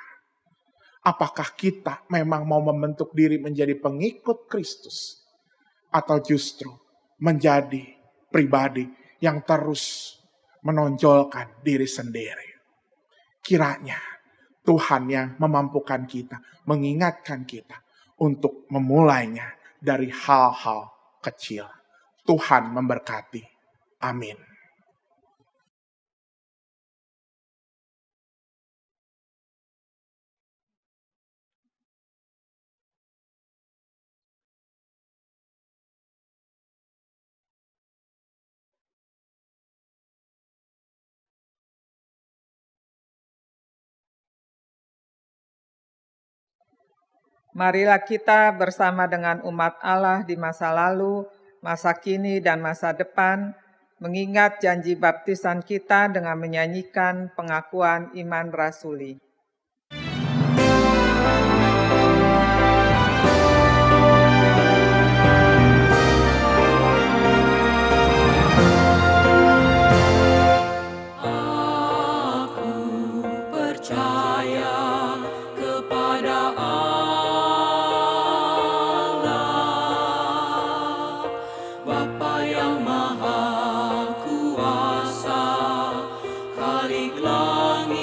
Apakah kita memang mau membentuk diri menjadi pengikut Kristus? Atau justru menjadi pribadi yang terus menonjolkan diri sendiri. Kiranya Tuhan yang memampukan kita, mengingatkan kita untuk memulainya dari hal-hal kecil. Tuhan memberkati. Amin. Marilah kita bersama dengan umat Allah di masa lalu, masa kini, dan masa depan, mengingat janji baptisan kita dengan menyanyikan pengakuan iman rasuli. Aku percaya kepada Allah, Bapa yang Maha Kuasa, Khalik langit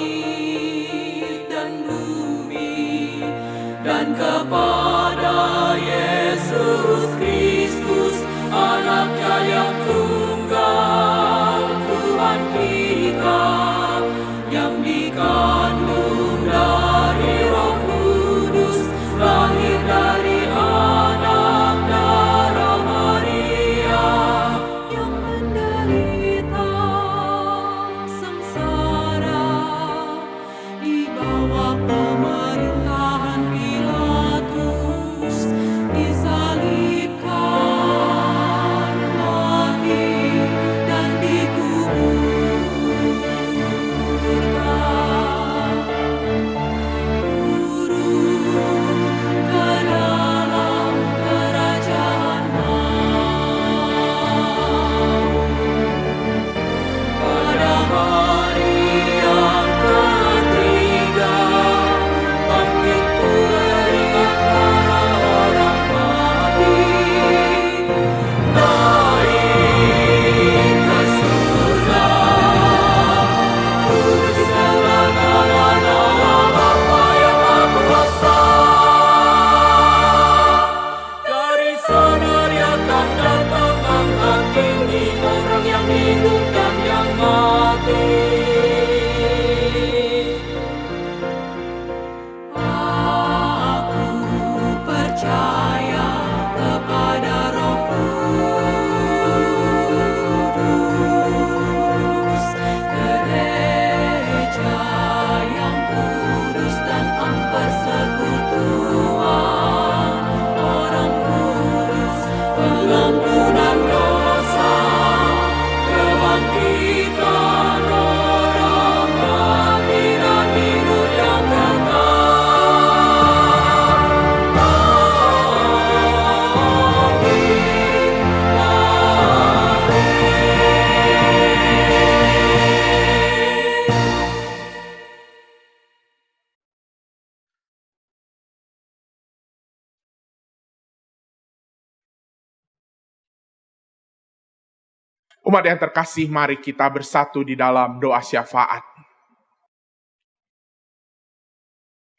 Umat yang terkasih, mari kita bersatu di dalam doa syafaat.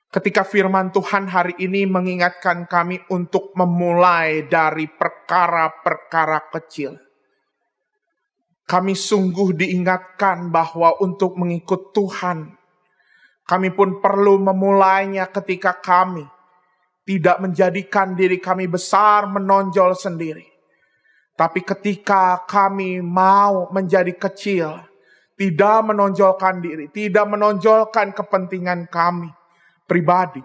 Ketika firman Tuhan hari ini mengingatkan kami untuk memulai dari perkara-perkara kecil. Kami sungguh diingatkan bahwa untuk mengikut Tuhan, kami pun perlu memulainya ketika kami tidak menjadikan diri kami besar menonjol sendiri. Tapi ketika kami mau menjadi kecil, tidak menonjolkan diri, tidak menonjolkan kepentingan kami pribadi,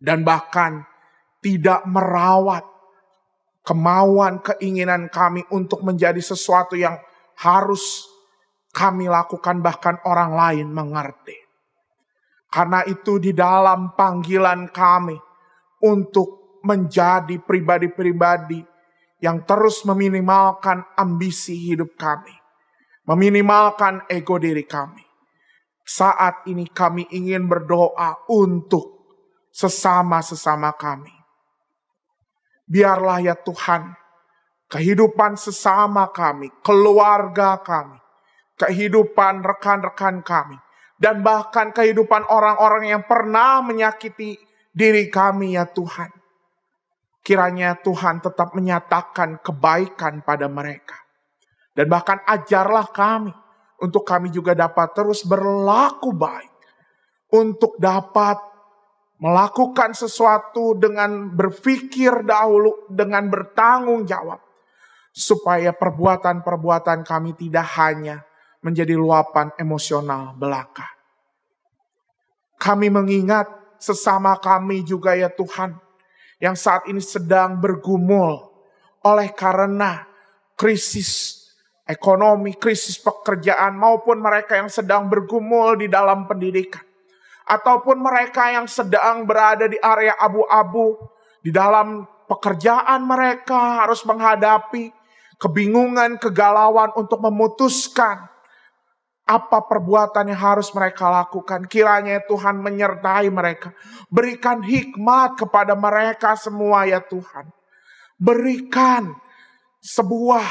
dan bahkan tidak merawat kemauan, keinginan kami untuk menjadi sesuatu yang harus kami lakukan, bahkan orang lain mengerti. Karena itu di dalam panggilan kami untuk menjadi pribadi-pribadi yang terus meminimalkan ambisi hidup kami, meminimalkan ego diri kami. Saat ini kami ingin berdoa untuk sesama-sesama kami. Biarlah ya Tuhan, kehidupan sesama kami, keluarga kami, kehidupan rekan-rekan kami, dan bahkan kehidupan orang-orang yang pernah menyakiti diri kami ya Tuhan. Kiranya Tuhan tetap menyatakan kebaikan pada mereka. Dan bahkan ajarlah kami untuk kami juga dapat terus berlaku baik. Untuk dapat melakukan sesuatu dengan berpikir dahulu, dengan bertanggung jawab. Supaya perbuatan-perbuatan kami tidak hanya menjadi luapan emosional belaka. Kami mengingat sesama kami juga ya Tuhan, yang saat ini sedang bergumul oleh karena krisis ekonomi, krisis pekerjaan, maupun mereka yang sedang bergumul di dalam pendidikan. Ataupun mereka yang sedang berada di area abu-abu, di dalam pekerjaan mereka harus menghadapi kebingungan, kegalauan untuk memutuskan apa perbuatan yang harus mereka lakukan. Kiranya Tuhan menyertai mereka. Berikan hikmat kepada mereka semua ya Tuhan. Berikan sebuah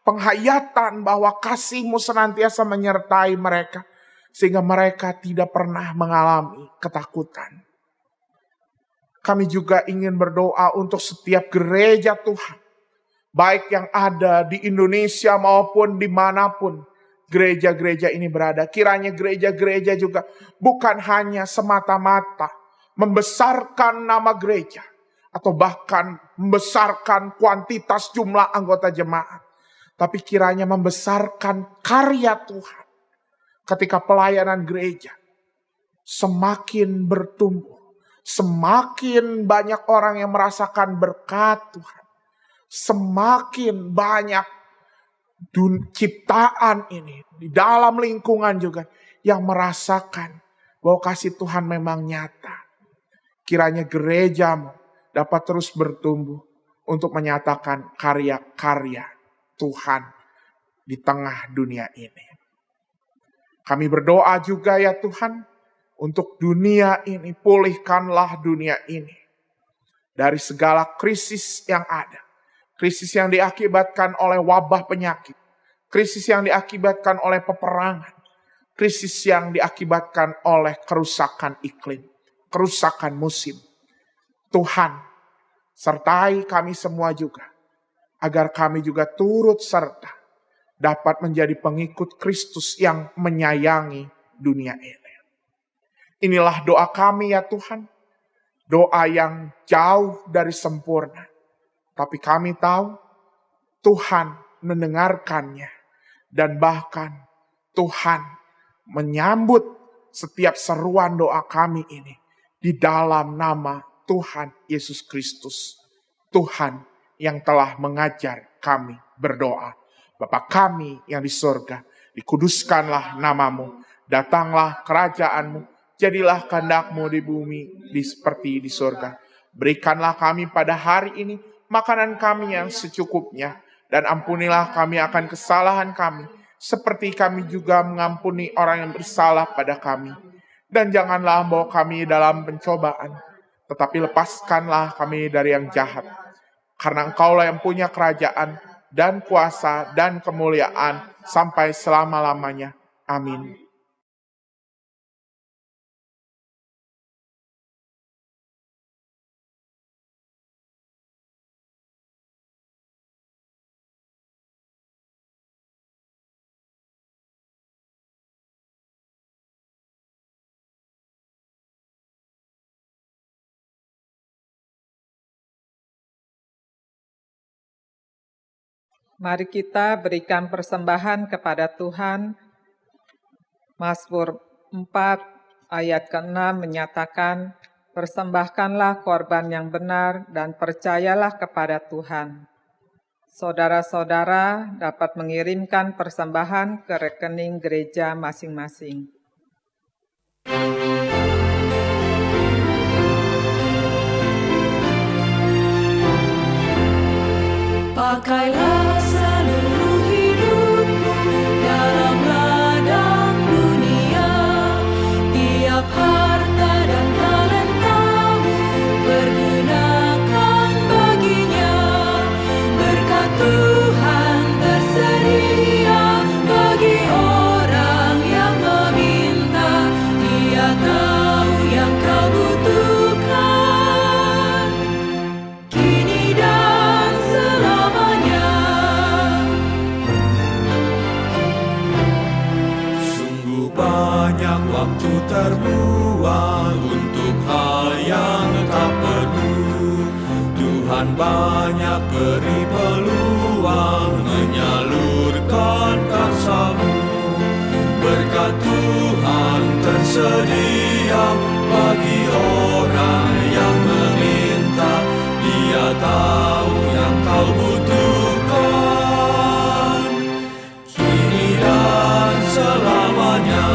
penghayatan bahwa kasih-Mu senantiasa menyertai mereka. Sehingga mereka tidak pernah mengalami ketakutan. Kami juga ingin berdoa untuk setiap gereja Tuhan. Baik yang ada di Indonesia maupun dimanapun gereja-gereja ini berada. Kiranya gereja-gereja juga bukan hanya semata-mata membesarkan nama gereja, atau bahkan membesarkan kuantitas jumlah anggota jemaat. Tapi kiranya membesarkan karya Tuhan. Ketika pelayanan gereja semakin bertumbuh, semakin banyak orang yang merasakan berkat Tuhan. Semakin banyak ciptaan ini di dalam lingkungan juga yang merasakan bahwa kasih Tuhan memang nyata. Kiranya gereja-Mu dapat terus bertumbuh untuk menyatakan karya-karya Tuhan di tengah dunia ini. Kami berdoa juga ya Tuhan untuk dunia ini, pulihkanlah dunia ini dari segala krisis yang ada. Krisis yang diakibatkan oleh wabah penyakit. Krisis yang diakibatkan oleh peperangan. Krisis yang diakibatkan oleh kerusakan iklim. Kerusakan musim. Tuhan, sertai kami semua juga. Agar kami juga turut serta dapat menjadi pengikut Kristus yang menyayangi dunia ini. Inilah doa kami ya Tuhan. Doa yang jauh dari sempurna. Tapi kami tahu Tuhan mendengarkannya. Dan bahkan Tuhan menyambut setiap seruan doa kami ini. Di dalam nama Tuhan Yesus Kristus. Tuhan yang telah mengajar kami berdoa. Bapa kami yang di surga, dikuduskanlah namamu. Datanglah kerajaan-Mu. Jadilah kehendak-Mu di bumi seperti di surga. Berikanlah kami pada hari ini makanan kami yang secukupnya, dan ampunilah kami akan kesalahan kami, seperti kami juga mengampuni orang yang bersalah pada kami. Dan janganlah bawa kami dalam pencobaan, tetapi lepaskanlah kami dari yang jahat. Karena Engkaulah yang punya kerajaan, dan kuasa, dan kemuliaan, sampai selama-lamanya. Amin. Mari kita berikan persembahan kepada Tuhan. Mazmur 4 ayat ke-6 menyatakan, persembahkanlah korban yang benar dan percayalah kepada Tuhan. Saudara-saudara dapat mengirimkan persembahan ke rekening gereja masing-masing. Pakailah seluruh hidupmu dalam ladang dunia, tiap harta dan talentamu pergunakan baginya. Berkat Tuhan tersedia bagi orang yang meminta, Dia tahu yang kau butuhkan, kini dan selamanya. Sungguh banyak waktu terbuang untuk hal yang tak perlu. Tuhan banyak beri peluang menyalurkan kasih-Mu. Berkat Tuhan tersedia bagi orang yang meminta, Dia tahu yang kau butuhkan, kini dan selamanya.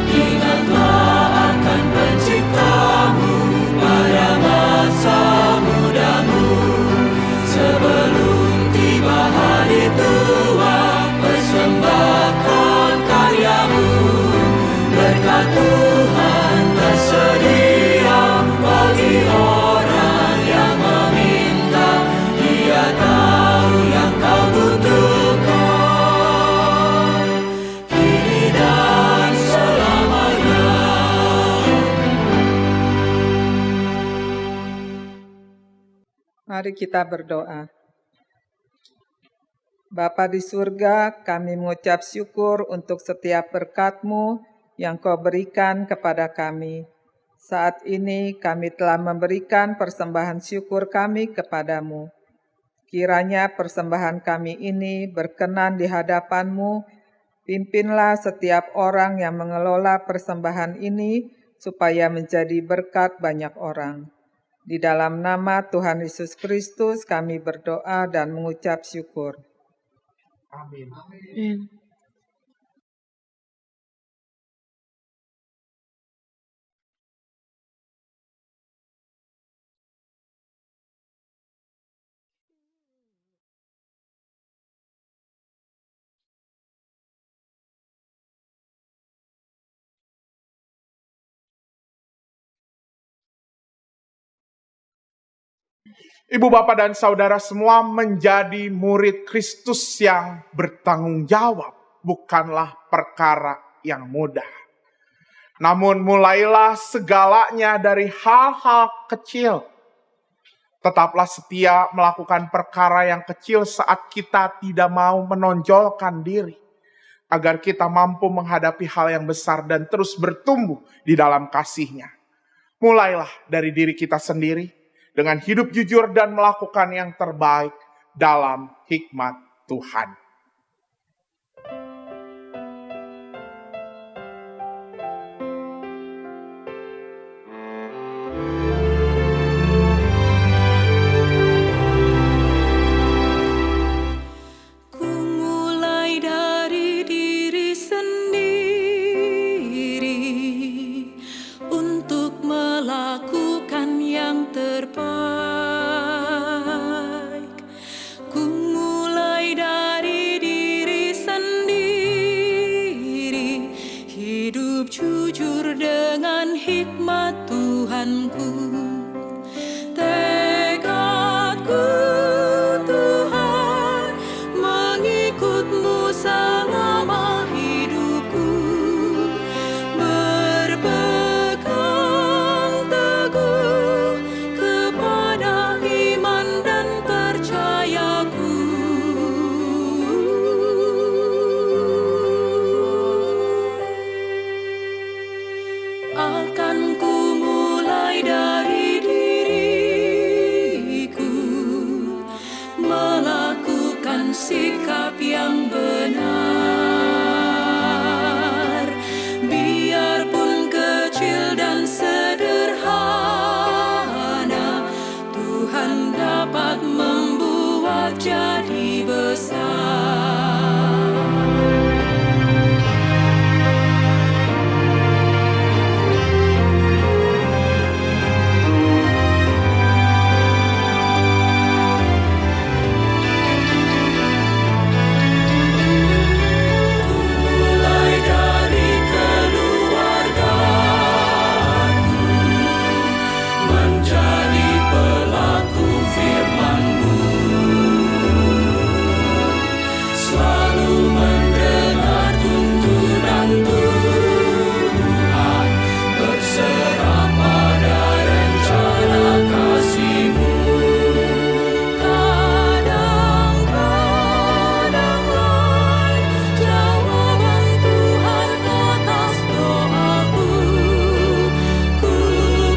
Ingatlah akan Penciptamu pada masa mudamu, sebelum tiba hari tua, persembahkan karyamu. Berkat Tuhan tersedia bagi orang yang meminta, Dia tahu yang kau butuhkan, kini dan selamanya. Mari kita berdoa. Bapa di surga, kami mengucap syukur untuk setiap berkat-Mu yang Kau berikan kepada kami. Saat ini kami telah memberikan persembahan syukur kami kepadamu. Kiranya persembahan kami ini berkenan di hadapan-Mu. Pimpinlah setiap orang yang mengelola persembahan ini supaya menjadi berkat banyak orang. Di dalam nama Tuhan Yesus Kristus kami berdoa dan mengucap syukur. Amin. Amin. Ibu, bapak, dan saudara semua menjadi murid Kristus yang bertanggung jawab bukanlah perkara yang mudah. Namun mulailah segalanya dari hal-hal kecil. Tetaplah setia melakukan perkara yang kecil saat kita tidak mau menonjolkan diri, agar kita mampu menghadapi hal yang besar dan terus bertumbuh di dalam kasih-Nya. Mulailah dari diri kita sendiri, dengan hidup jujur dan melakukan yang terbaik dalam hikmat Tuhan. Ku mulai dari diri sendiri untuk melakukan yang terbaik. Ku mulai dari dan sikap yang benar. Biarpun kecil dan sederhana, Tuhan dapat membuat jadi besar. Mulai dari keluargaku, menjadi pelaku firman-Mu, selalu mendengar tuntunan Tuhan, berserah pada rencana kasih-Mu. Kadang-kadanglah jawaban Tuhan atas doaku. Ku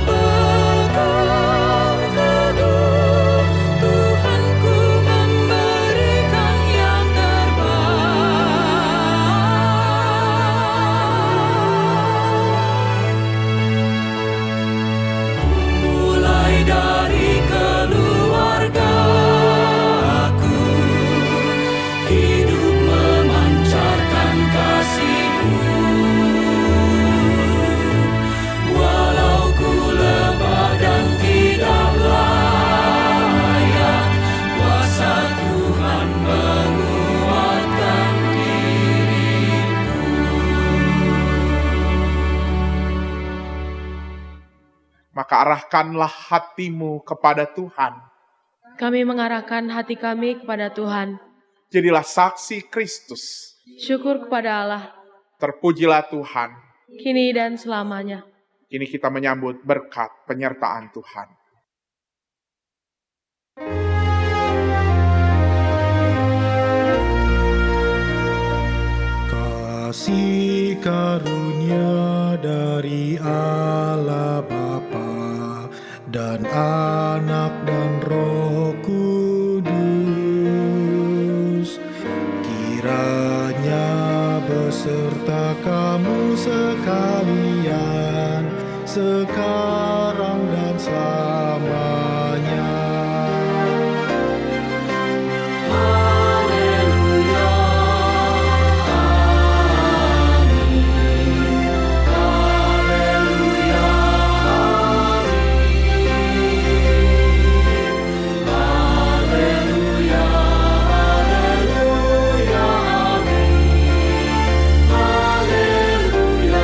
pegang teguh, Tuhanku memberikan yang terbaik. Mulai dari keluargaku, hidup memancarkan kasih-Mu. Walau ku lemah dan tidak layak, kuasa Tuhan menguatkan diriku. Maka arahkanlah hatimu kepada Tuhan. Kami mengarahkan hati kami kepada Tuhan. Jadilah saksi Kristus. Syukur kepada Allah, Terpujilah Tuhan. kini dan selamanya. Kini kita menyambut berkat penyertaan Tuhan. Kasih karunia dari Allah Bapa dan Anak dan Roh Kudus, kiranya beserta kamu sekalian, sekarang dan selamanya. Haleluya, amin. Haleluya, amin. Haleluya, haleluya, amin. Haleluya,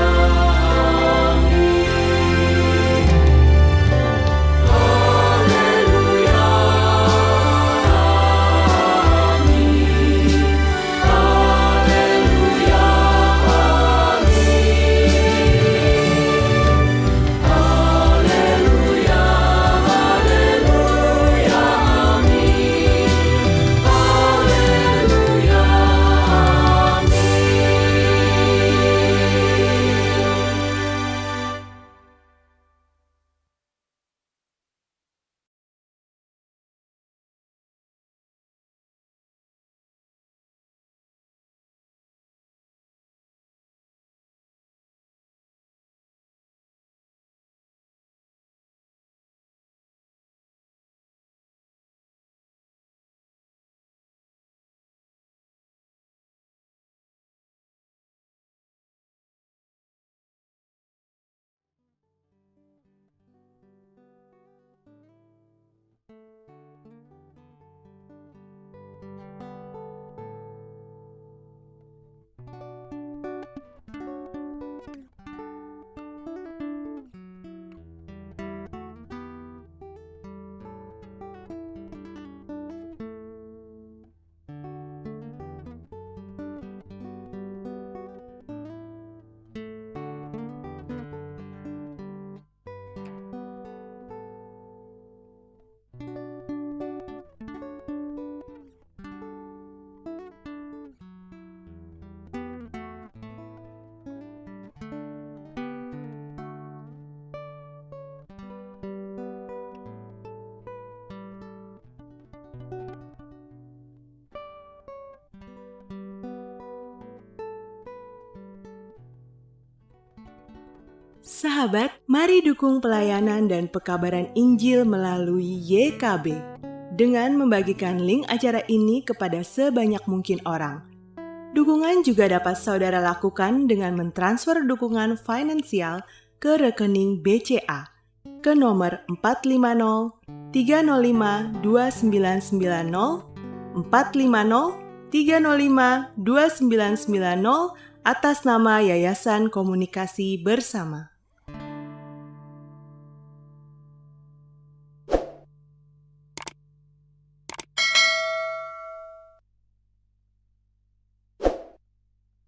Sahabat, mari dukung pelayanan dan pekabaran Injil melalui YKB dengan membagikan link acara ini kepada sebanyak mungkin orang. Dukungan juga dapat saudara lakukan dengan mentransfer dukungan finansial ke rekening BCA ke nomor 450 305 2990 450 305 2990 atas nama Yayasan Komunikasi Bersama.